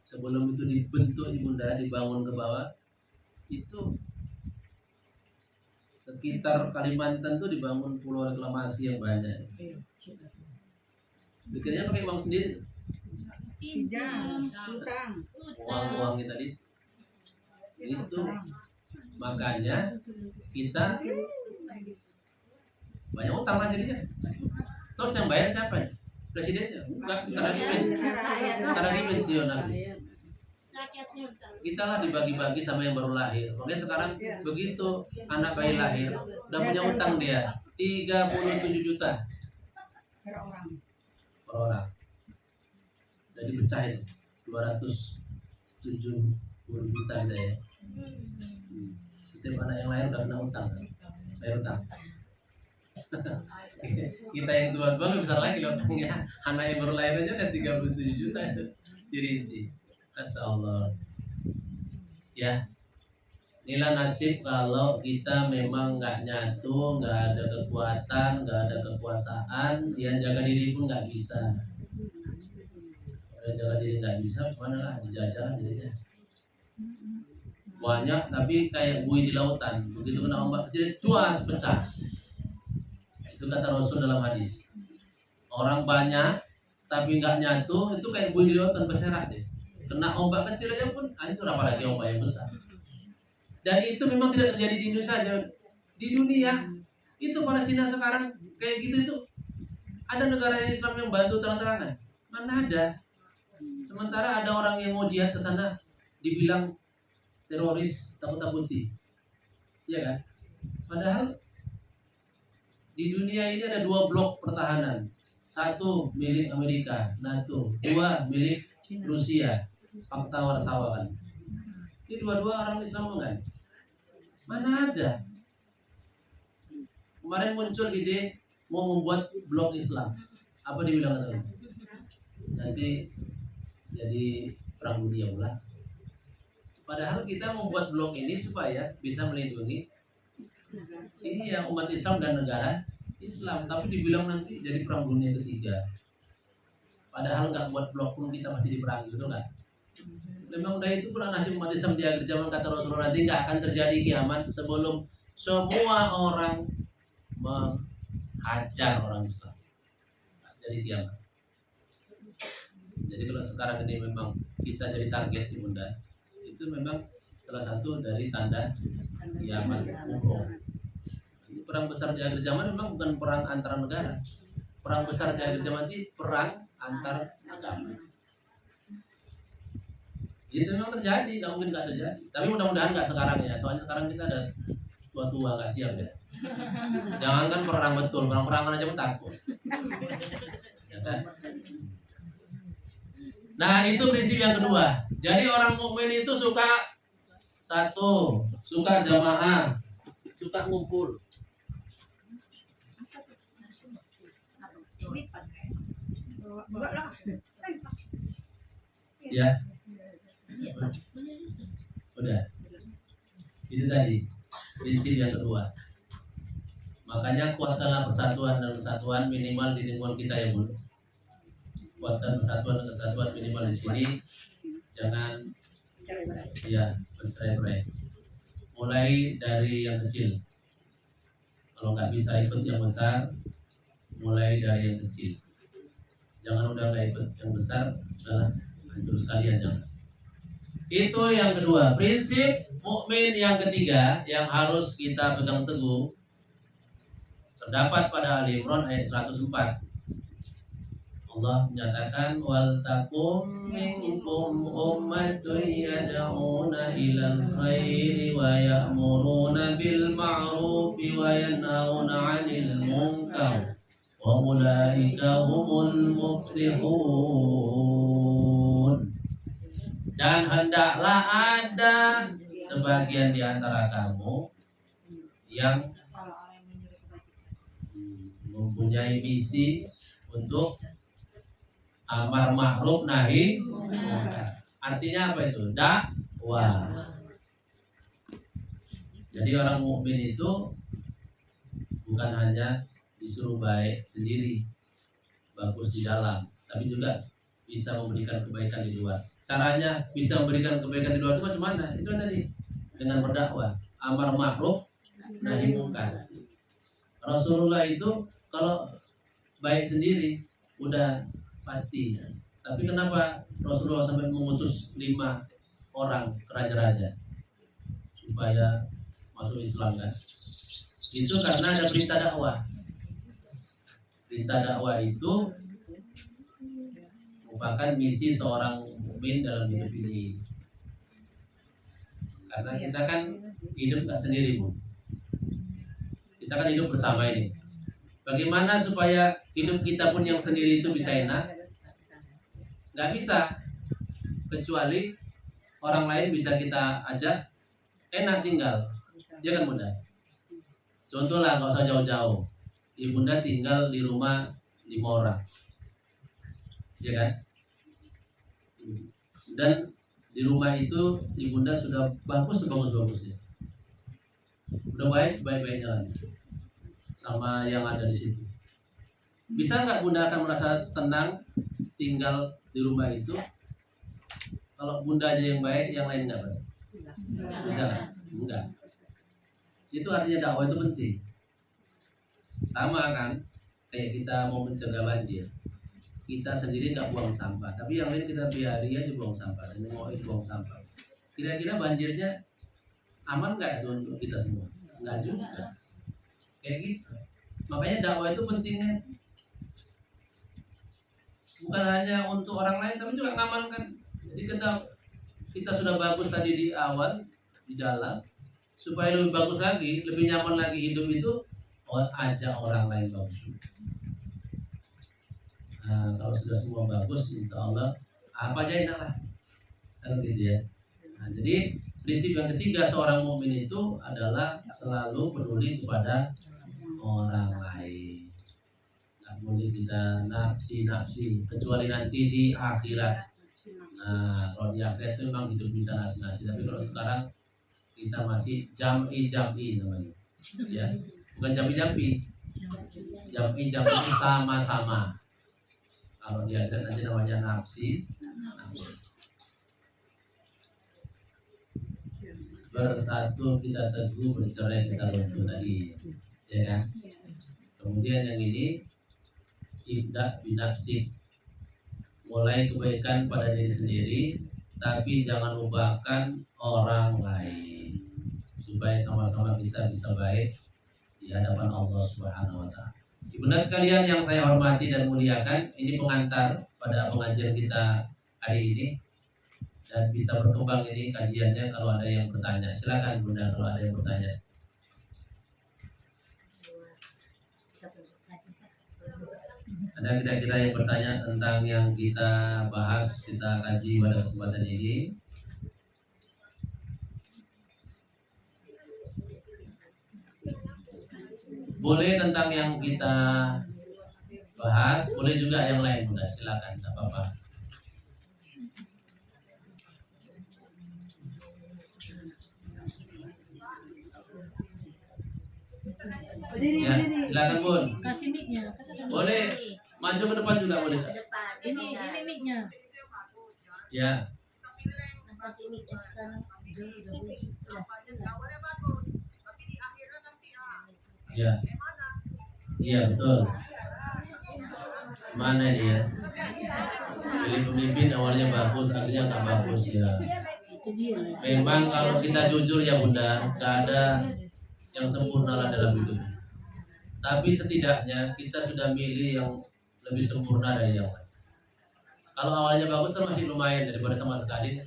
Sebelum itu dibentuk Ibunda, dibangun ke bawah, itu sekitar Kalimantan tuh dibangun pulau reklamasi yang banyak. Bikinnya pakai uang sendiri tuh. Uang kita tadi. Itu makanya kita banyak utang lah jadinya. Terus yang bayar siapa ya? Presidennya? Enggak, kita lagi pensiun habis. Kita lah dibagi-bagi sama yang baru lahir. Makanya sekarang begitu anak bayi lahir udah punya utang dia 37 juta per orang. Jadi pecah itu 270 juta kita ya. Setiap anak yang lahir udah kena utang, bayar utang. Kita yang tua-tua lebih besar lagi loh utangnya. Anak yang baru lahir aja udah 37 juta itu dirinci. Masya Allah. Ya, inilah nasib kalau kita memang nggak nyatu, nggak ada kekuatan, nggak ada kekuasaan, yang jaga diri pun nggak bisa. Kalau jaga diri nggak bisa, gimana lah dijajah jadinya. Banyak tapi kayak buih di lautan, begitu kena ombak kecil, cuas pecah. Itu kata Rasul dalam hadis. Orang banyak tapi nggak nyatu, itu kayak buih di lautan berserak deh. Kena ombak kecil aja pun hancur, apalagi ombak yang besar. Dan itu memang tidak terjadi di Indonesia saja, di dunia. Itu Palestina sekarang kayak gitu itu. Ada negara Islam yang bantu terang-terangan? Mana ada? Sementara ada orang yang mau jihad ke sana dibilang teroris, takut-takuti. Iya kan? Padahal di dunia ini ada 2 blok pertahanan. 1 milik Amerika, NATO. 2 milik Rusia, Fakta Warsawa kan. Ini 2 orang Islam kan? Mana ada? Kemarin muncul ide mau membuat blok Islam. Apa dibilang tadi? Nanti jadi perang dunia pula. Padahal kita membuat blok ini supaya bisa melindungi ini ya umat Islam dan negara Islam. Tapi dibilang nanti jadi perang dunia ketiga. Padahal nggak buat blok pun kita pasti diperangi, betul nggak? Memang udah itu pernah nasib umat Islam di akhir zaman, kata Rasulullah, nanti nggak akan terjadi kiamat sebelum semua orang menghajar orang Islam. Jadi kiamat. Jadi kalau sekarang ini memang kita jadi target Bunda, itu memang salah satu dari tanda kiamat kubra. Ini perang besar di akhir zaman memang bukan perang antar negara. Perang besar di akhir zaman ini perang antar agama. Itu memang terjadi, nggak mungkin nggak terjadi. Tapi mudah-mudahan nggak sekarang ya. Soalnya sekarang kita ada tua-tua nggak siap ya. Jangankan perang betul, perang-perangan aja pun takut. Ya kan? Nah itu prinsip yang kedua. Jadi orang mukmin itu suka satu, suka jamaah, suka ngumpul. Ya. Udah. Itu tadi prinsip yang kedua. Makanya kuatkanlah persatuan dan kesatuan minimal di lingkungan kita ya Bu. Kuatkan persatuan dan kesatuan minimal di sini. Jangan ya bercerai-berai. Mulai dari yang kecil. Kalau nggak bisa ikut yang besar, mulai dari yang kecil. Jangan udah nggak ikut yang besar, udah hancur sekalian jangan. Itu yang kedua. Prinsip mukmin yang ketiga yang harus kita pegang teguh terdapat pada Ali Imran ayat 104. Allah menyatakan wal takum minkum ummatun yad'una ilal khairi wa ya'muruna bil ma'rufi wa yanhauna 'anil munkar wa ulaika humul muflihun. Dan hendaklah ada sebagian di antara kamu yang mempunyai misi untuk amar ma'ruf nahi munkar. Artinya apa itu? Dakwah. Jadi orang mukmin itu bukan hanya disuruh baik sendiri, bagus di dalam, tapi juga bisa memberikan kebaikan di luar. Caranya bisa memberikan kebaikan di luar itu macam mana? Itu tadi dengan berdakwah, amar ma'ruf nahi munkar. Rasulullah itu kalau baik sendiri udah pasti. Tapi kenapa Rasulullah sampai mengutus 5 orang raja-raja supaya masuk Islam kan? Itu karena ada perintah dakwah. Perintah dakwah itu merupakan misi seorang mukmin dalam hidup ini. Karena kita kan hidup nggak sendiri Bu. Kita kan hidup bersama ini. Bagaimana supaya hidup kita pun yang sendiri itu bisa enak? Nggak bisa, kecuali orang lain bisa kita ajak enak tinggal. Ya kan mudah. Contoh lah, nggak usah jauh-jauh. ibunda tinggal di rumah 5 orang, ya kan? Dan di rumah itu ibunda sudah bagus sebagus-bagusnya, udah baik sebaik-baiknya lagi sama yang ada di situ. Bisa nggak bunda akan merasa tenang tinggal di rumah itu kalau bunda aja yang baik, yang lain nggak baik? Bisa nggak? Enggak. Itu artinya dakwah itu penting. Sama kan, kayak kita mau mencegah banjir, kita sendiri nggak buang sampah, tapi yang lain kita biari aja buang sampah dan mau buang sampah. Kira-kira banjirnya aman nggak itu untuk kita semua? Nggak juga. Kayak gitu. Makanya dakwah itu pentingnya bukan hanya untuk orang lain, tapi juga ngamalkan. Jadi kita sudah bagus tadi di awal di dalam, supaya lebih bagus lagi, lebih nyaman lagi hidup itu, ajak orang lain bagus. Nah, kalau sudah semua bagus, insya Allah apa aja enak lah, kan gitu ya. Nah, jadi prinsip yang ketiga seorang mukmin itu adalah selalu peduli kepada orang lain. Nggak boleh kita nafsi, kecuali nanti di akhirat. Nah, kalau di akhirat itu memang hidup kita nasi, tapi kalau sekarang kita masih jam'i namanya, ya, bukan jampi, sama-sama. Kalau di akhirat nanti namanya nafsi. Bersatu kita teguh, bercerai kita runtuh tadi, ya kan? Kemudian yang ini ibda binafsi, mulai kebaikan pada diri sendiri, tapi jangan lupakan orang lain, supaya sama-sama kita bisa baik di hadapan Allah Subhanahu wa Ta'ala. Ibunda sekalian yang saya hormati dan muliakan, ini pengantar pada pengajian kita hari ini, dan bisa berkembang ini kajiannya. Kalau ada yang bertanya, silakan Bunda kalau ada yang bertanya. Ada kira-kira yang bertanya tentang yang kita bahas, kita kaji pada kesempatan ini? Boleh tentang yang kita bahas, boleh juga yang lain, Bunda. Silakan, tidak apa-apa. Ya, silakan Bun. Kasih mic-nya. Boleh, maju ke depan juga boleh. Ini mic-nya. Ya. Kasih mic ke sana. Ya. Iya betul. Mana dia? Pilih pemimpin awalnya bagus, akhirnya nggak bagus ya. Memang kalau kita jujur ya Bunda, nggak ada yang sempurna lah dalam hidup. Tapi setidaknya kita sudah milih yang lebih sempurna dari yang lain. Kalau awalnya bagus kan masih lumayan daripada sama sekali.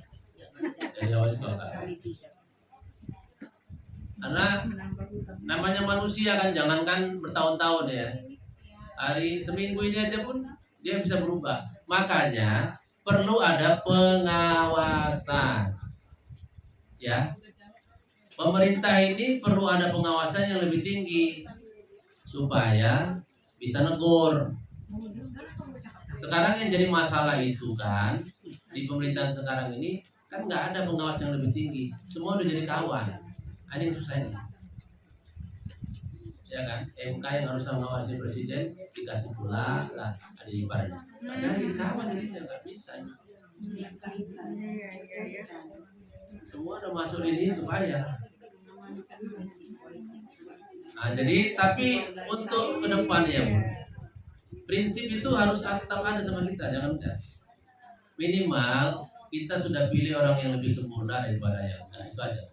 Dari awal itu agak. Karena namanya manusia kan, jangankan bertahun-tahun ya, hari seminggu ini aja pun dia bisa berubah. Makanya perlu ada pengawasan, ya. Pemerintah ini perlu ada pengawasan yang lebih tinggi supaya bisa negur. Sekarang yang jadi masalah itu kan, di pemerintahan sekarang ini kan nggak ada pengawasan yang lebih tinggi, semua udah jadi kawan. Ada yang susah ini, ya kan? MK yang harus mengawasi presiden dikasih pula lah, ada ibaratnya. Jangan jadi kawan, jadi nggak bisa. Semua udah masuk ini itu bayar. Nah, jadi tapi untuk ke depan ya Bu, prinsip itu harus tetap ada sama kita, jangan enggak. Minimal kita sudah pilih orang yang lebih sempurna daripada yang enggak, itu aja.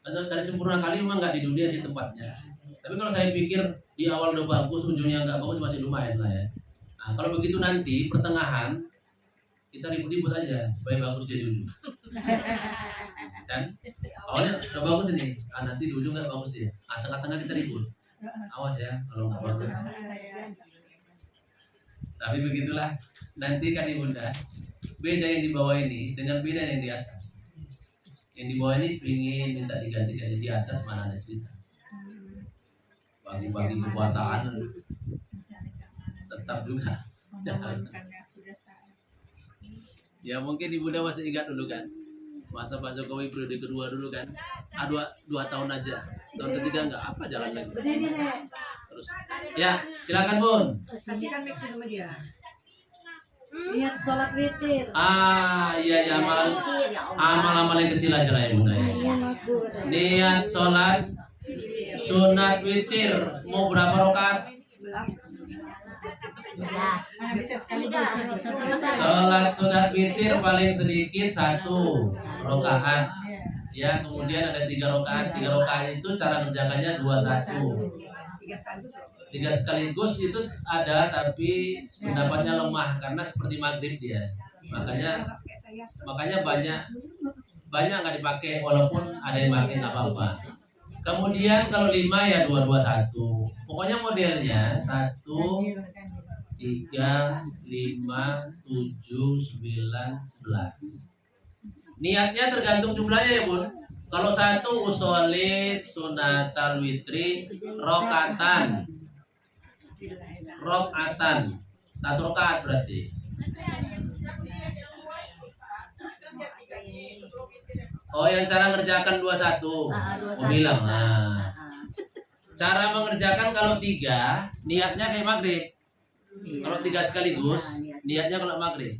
Kalau cari sempurna kali memang nggak di dunia sih tempatnya. Tapi kalau saya pikir di awal udah bagus, ujungnya nggak bagus, masih lumayan lah ya. Nah, kalau begitu nanti pertengahan kita ribut-ribut aja supaya bagus dia dulu. Dan awalnya udah bagus ini, nanti di ujung nggak bagus dia. Tengah-tengah kita ribut. Awas ya kalau nggak bagus. Tapi begitulah nanti kan Ibunda. Beda yang di bawah ini dengan beda yang di atas. Yang di bawah ini ingin minta diganti di atas, mana ada cerita. Bagi-bagi kekuasaan tetap juga jalan. Ya mungkin Ibunda masih ingat dulu kan, masa Pak Jokowi periode kedua dulu kan, dua tahun aja, tahun ketiga nggak apa jalan lagi. Terus, ya silakan Bun. Kasihkan mic sama dia. Lihat sholat witir. Iya ya amal yang kecil aja lah ya Bunda ya. Niat sholat sunat witir mau berapa rakaat? Bisa sekaligus. Sholat sunat witir paling sedikit 1 rakaat. Ya, kemudian ada 3 rakaat. 3 rakaat itu cara kerjakannya 21. 3 sekaligus itu ada, tapi pendapatnya lemah karena seperti maghrib dia. Makanya banyak nggak dipakai walaupun ada yang pakai nggak apa-apa. Kemudian kalau 5 ya 221. Pokoknya modelnya 1 3, 5, 7, 9, 11. Niatnya tergantung jumlahnya ya Bun. Kalau 1 usolli sunatal witri rokatan. 1 rakaat berarti. Oh yang cara ngerjakan 21. Bilang. Nah. Cara mengerjakan kalau 3 niatnya kayak maghrib. Kalau 3 sekaligus, niatnya kalau maghrib.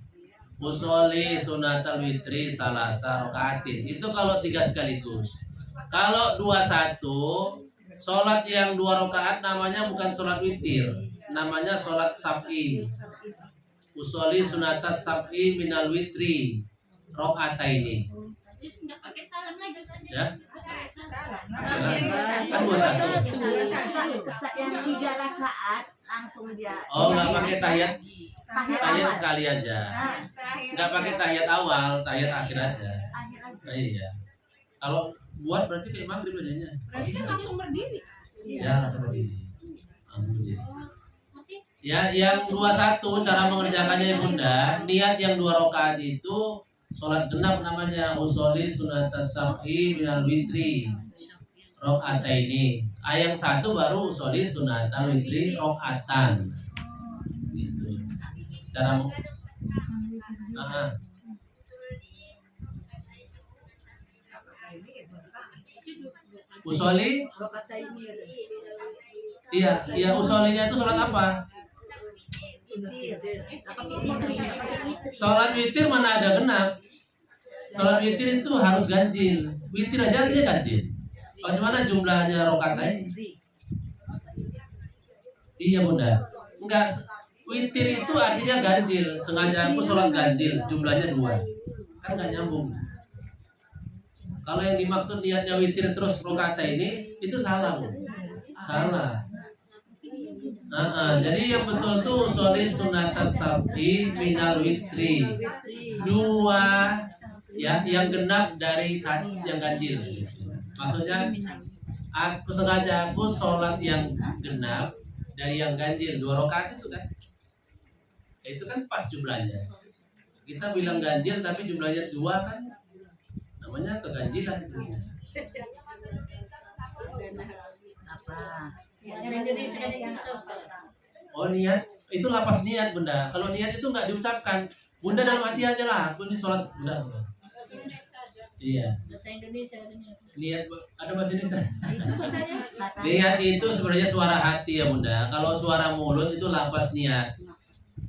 Usolli sunatal witri salasa rakaatin. Itu kalau 3 sekaligus. Kalau 21, sholat yang 2 rakaat namanya bukan sholat witir, namanya sholat sab'i. Usolli sunatas sab'i minal witri rakaataini. Nggak pakai salam lagi Ya. Kan 21. Yang 3 rakaat langsung dia. Oh, nggak pakai tahiyat Tahiyat sekali aja. Nggak pakai tahiyat awal, tahiyat akhir aja. akhir aja. Iya. Kalau buat berarti kayak maghrib adanya. Berarti kan langsung berdiri. Ya, langsung berdiri. Langsung berdiri. Ya, yang 21 cara mengerjakannya Bunda, niat yang 2 rakaat itu sholat genap namanya, usolli sunatas sab'i minal witri rakaataini. Yang 1 baru usolli sunatal witri rakaatan. Gitu. Cara usolli, iya usolinya itu sholat apa? Sholat witir mana ada genap? Sholat witir itu harus ganjil. Witir aja dia ganjil. Bagaimana jumlahnya rakaatnya? Iya Bunda. Enggak, witir itu artinya ganjil. Sengaja aku sholat ganjil, jumlahnya 2. Kan nggak nyambung. Kalau yang dimaksud niatnya witir terus rakaat ini itu salah Bu. Salah. Jadi yang betul tuh usolli sunatas sab'i minal witri. 2 ya yang genap dari 1 yang ganjil. Maksudnya aku sengaja aku sholat yang genap dari yang ganjil 2 rakaat itu kan. Itu kan pas jumlahnya. Kita bilang ganjil tapi jumlahnya 2 kan. Namanya keganjilan. Apa? Oh niat, itu lapas niat Bunda. Kalau niat itu nggak diucapkan. Bunda dalam hati aja lah. Aku ini sholat Bunda. Iya. Bahasa Indonesia. Niat ada bahasa Indonesia. Niat itu sebenarnya suara hati ya Bunda. Kalau suara mulut itu lapas niat.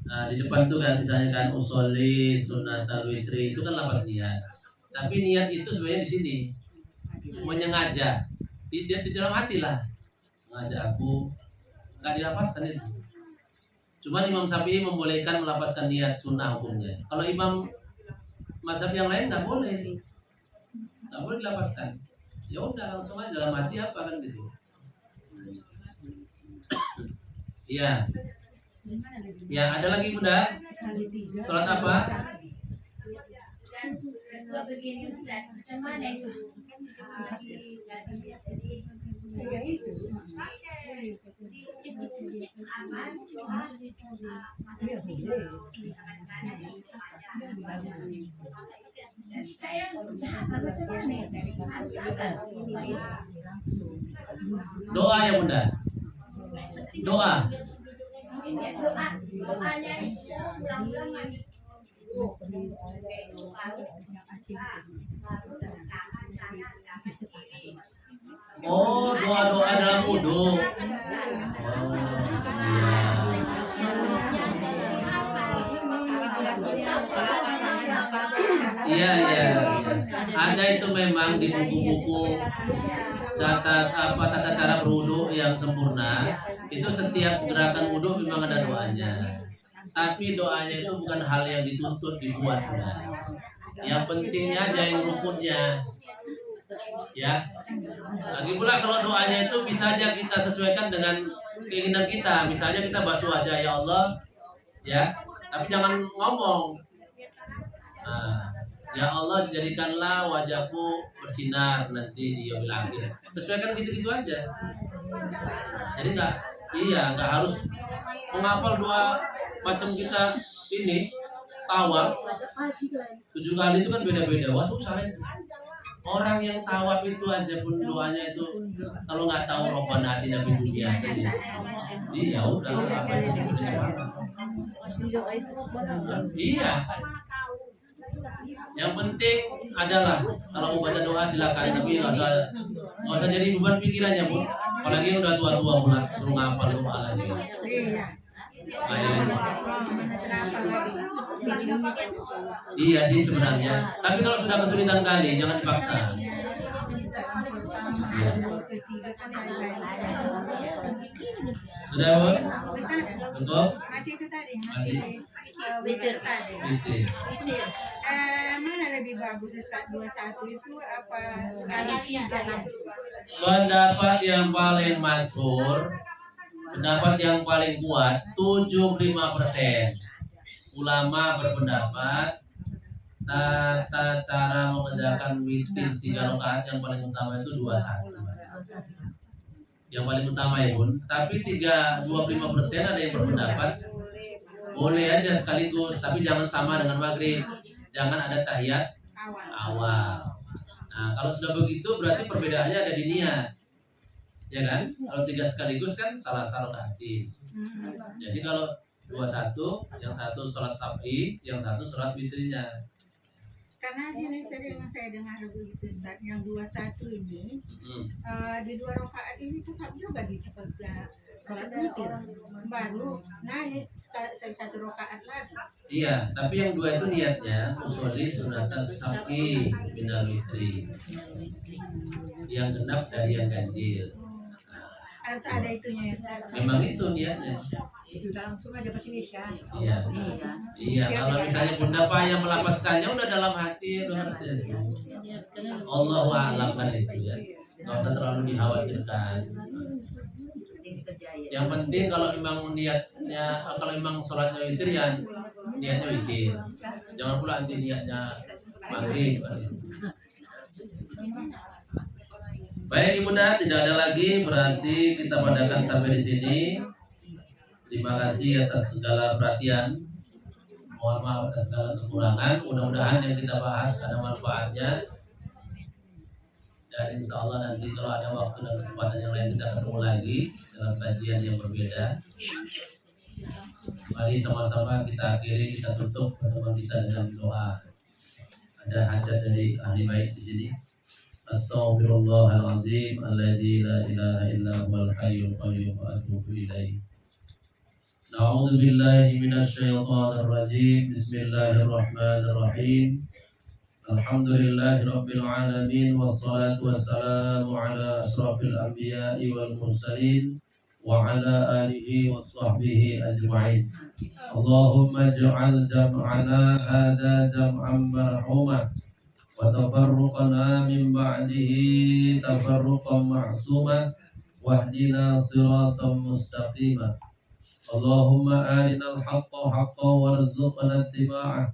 Nah di depan tuh kan misalnya kan usolli sunatal witri itu kan lapas niat. Tapi niat itu sebenarnya di sini menyengaja. Di dalam hati lah. Sengaja aku nggak dilapaskan itu. Cuma Imam Syafi'i membolehkan melapaskan niat sunnah hukumnya. Kalau Imam mazhab yang lain nggak boleh dilapaskan. Ya udah langsung aja dalam hati apa kan gitu. Iya. Ya ada lagi Bunda. Sholat apa? Doa ya Bunda. Doa. Oh, doa-doa dalam wudhu. Oh, iya. Iya. Ada itu memang di buku-buku tata cara berwudhu yang sempurna. Itu setiap gerakan wudhu memang ada doanya. Tapi doanya itu bukan hal yang dituntut dibuat. Yang pentingnya aja yang rukunnya. Ya. Lagi pula kalau doanya itu bisa aja kita sesuaikan dengan keinginan kita. Misalnya kita basuh wajah ya Allah, ya. Tapi jangan ngomong. Nah, ya Allah jadikanlah wajahku bersinar nanti di yaumil akhir. Sesuaikan gitu-gitu aja. Jadi nggak harus menghafal doa macam kita ini tawaf 7 kali itu kan beda-beda. Wah susah ya. Orang yang tawaf itu aja pun doanya itu kalau nggak tahu Rabbana atina fid dunya saja. Iya udah apa itu. Iya. Yang penting adalah kalau mau baca doa silakan, tapi nggak usah jadi beban pikirannya Bu. Apalagi udah tua-tua pula suruh ngapal doa lagi. Iya sih sebenarnya. Tapi kalau sudah kesulitan kali jangan dipaksa. Ya. Sudah Bu? Cukup? Masih itu tadi, Masih. witir tadi. Gitu. Mana lebih bagus Ustaz 21 itu apa sekali 3 langsung? Pendapat yang paling masyhur, pendapat yang paling kuat 75%. Ulama berpendapat tata cara mengerjakan witir 3 rakaat yang paling utama itu 21. Yang paling utama ya Bun. Tapi 25% ada yang berpendapat boleh aja sekaligus, tapi jangan sama dengan maghrib. Jangan ada tahiyat awal. Nah, kalau sudah begitu berarti perbedaannya ada di niat. Ya kan? Kalau 3 sekaligus kan salah rakaat. Jadi kalau 21, yang satu sholat sab'i, yang satu sholat witrinya. Karena ini sering saya dengar begitu Ustaz, yang 21 ini di 2 rakaat ini tetap juga disebutnya sholat witir, baru naik 1 rakaat lagi. Iya, tapi yang 2 itu niatnya usolli sunatan sab'i minal witri. Yang genap dari yang ganjil. Harus ada itunya ya Ustaz. Memang itu niatnya. Itu langsung aja bahasa Indonesia. Iya. Iya, kalau misalnya Bunda Pak yang melapaskannya udah dalam hati, udah ngerti. Allahu a'lam kan itu ya. Enggak usah terlalu dikhawatirkan. Yang penting kalau memang niatnya, kalau memang sholatnya witir ya niatnya witir. Jangan pula nanti niatnya maghrib. Baik Ibunda, tidak ada lagi, berarti kita padakan sampai di sini. Terima kasih atas segala perhatian. Mohon maaf atas segala kekurangan. Mudah-mudahan yang kita bahas ada manfaatnya. Dan insya Allah nanti kalau ada waktu dan kesempatan yang lain kita ketemu lagi dalam kajian yang berbeda. Mari sama-sama kita akhiri, kita tutup pertemuan kita dengan doa. Ada hajat dari ahli bait di sini. Astaghfirullahaladzim alladzi la ilaha illa huwal hayyul qayyum wa atubu ilaih. A'udzu billahi minasyaitonir rajim. Bismillahirrahmanirrahim. Alhamdulillahirabbil alamin wassalatu wassalamu ala asrofil anbiya'i wal mursalin wa ala alihi washabbihi ajma'in. Allahumma ij'al jam'ana hadza jam'an marhuma wa tafarruqana min ba'dihi tafarruqan ma'suma wahdina siratan mustaqima. Allahumma arinal haqqa haqqan warzuqna ittiba'ah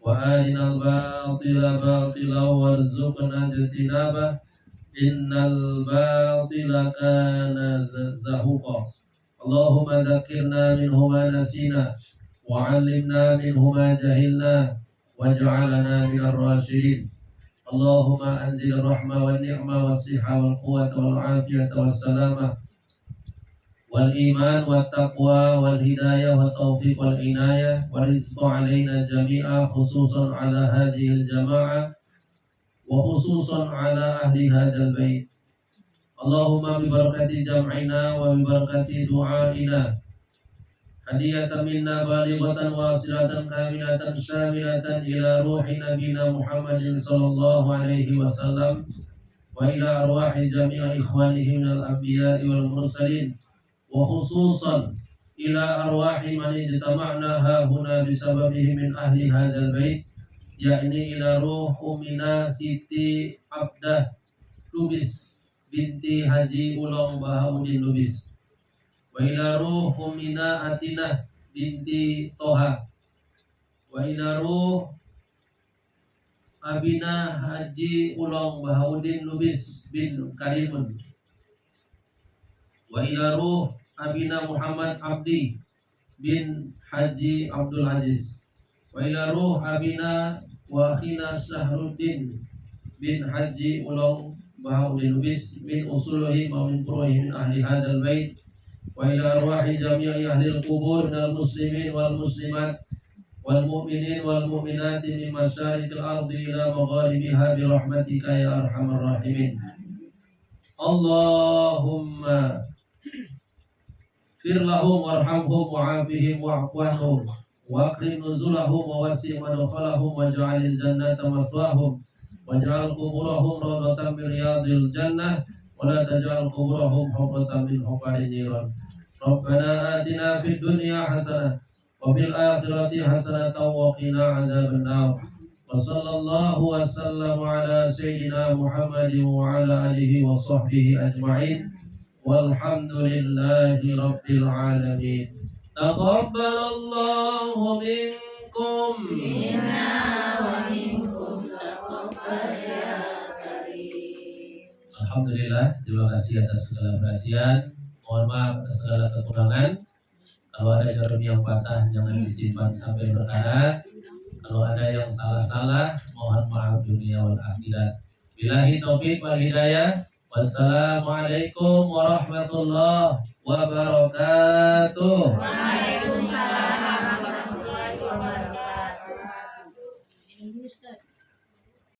wa arinal batila batila warzuqna ijtinabah innal batila kana zahuqa. Allahumma dzakirna minhu ma nasina wa 'allimna minhu ma jahilna waj'alna minar rasyidin. Allahumma anzil rahma wan ni'ma was siha wal quwwata wal afiyata was salamah والإيمان والتقوى والهداية والتوفيق والعناية والرزق علينا جميعا خصوصا على هذه الجماعة وخصوصا على أهل هذا البيت. اللهم ببركة جمعنا وببركة دعائنا هدية منا بالغة واصلة كاملة شاملة إلى روح نبينا محمد صلى الله عليه وسلم وإلى أرواح جميع إخوانه من الأنبياء والمرسلين وخصوصا إلى أرواح من اجتمعنا هنا بسببه من أهل هذا البيت yakni ila ruh Umina Siti Abdah Lubis binti Haji Ulong Bahaudin Lubis wa ila ruh Umina Atinah binti Toha wa ila ruh Abina Haji Ulong Bahaudin Lubis bin Karimun wa ila ruh Abina Muhammad Abdi bin Haji Abdul Aziz wa ila ruh Abina wa akhina Syahruddin bin Haji Ulong Bahaudin Lubis min usulihim wa min furu'ihim min ahli hadzal bait wa ila arwahi jami'i ahli al-qubur minal muslimin wal muslimat wal mu'minin wal mu'minati min masyariqil ardi ila magharibiha bi rahmatika ya arhamar rahimin. Allahumma fir lahum warhamhum wa'afihim wa'fu anhum وأكرم نزلهم ووسع مدخلهم واجعل الجنة مثواهم واجعل قبورهم روضة من رياض الجنة ولا تجعل قبورهم حفرة من حفر النيران. ربنا آتنا في الدنيا حسنة وفي الآخرة حسنة وقنا عذاب النار وصلى الله وسلم على سيدنا محمد وعلى آله وصحبه أجمعين والحمد لله رب العالمين. Taqabbalallahu minkum Minna wa minkum taqabbal ya karim. Alhamdulillah, terima kasih atas segala perhatian. Mohon maaf atas segala kekurangan. Kalau ada jarum yang patah jangan disimpan sampai berkarat. Kalau ada yang salah-salah mohon maaf dunia wal akhirat. Billahi taufiq wal hidayah. Wassalamualaikum warahmatullahi wabarakatuh. Waalaikumsalam.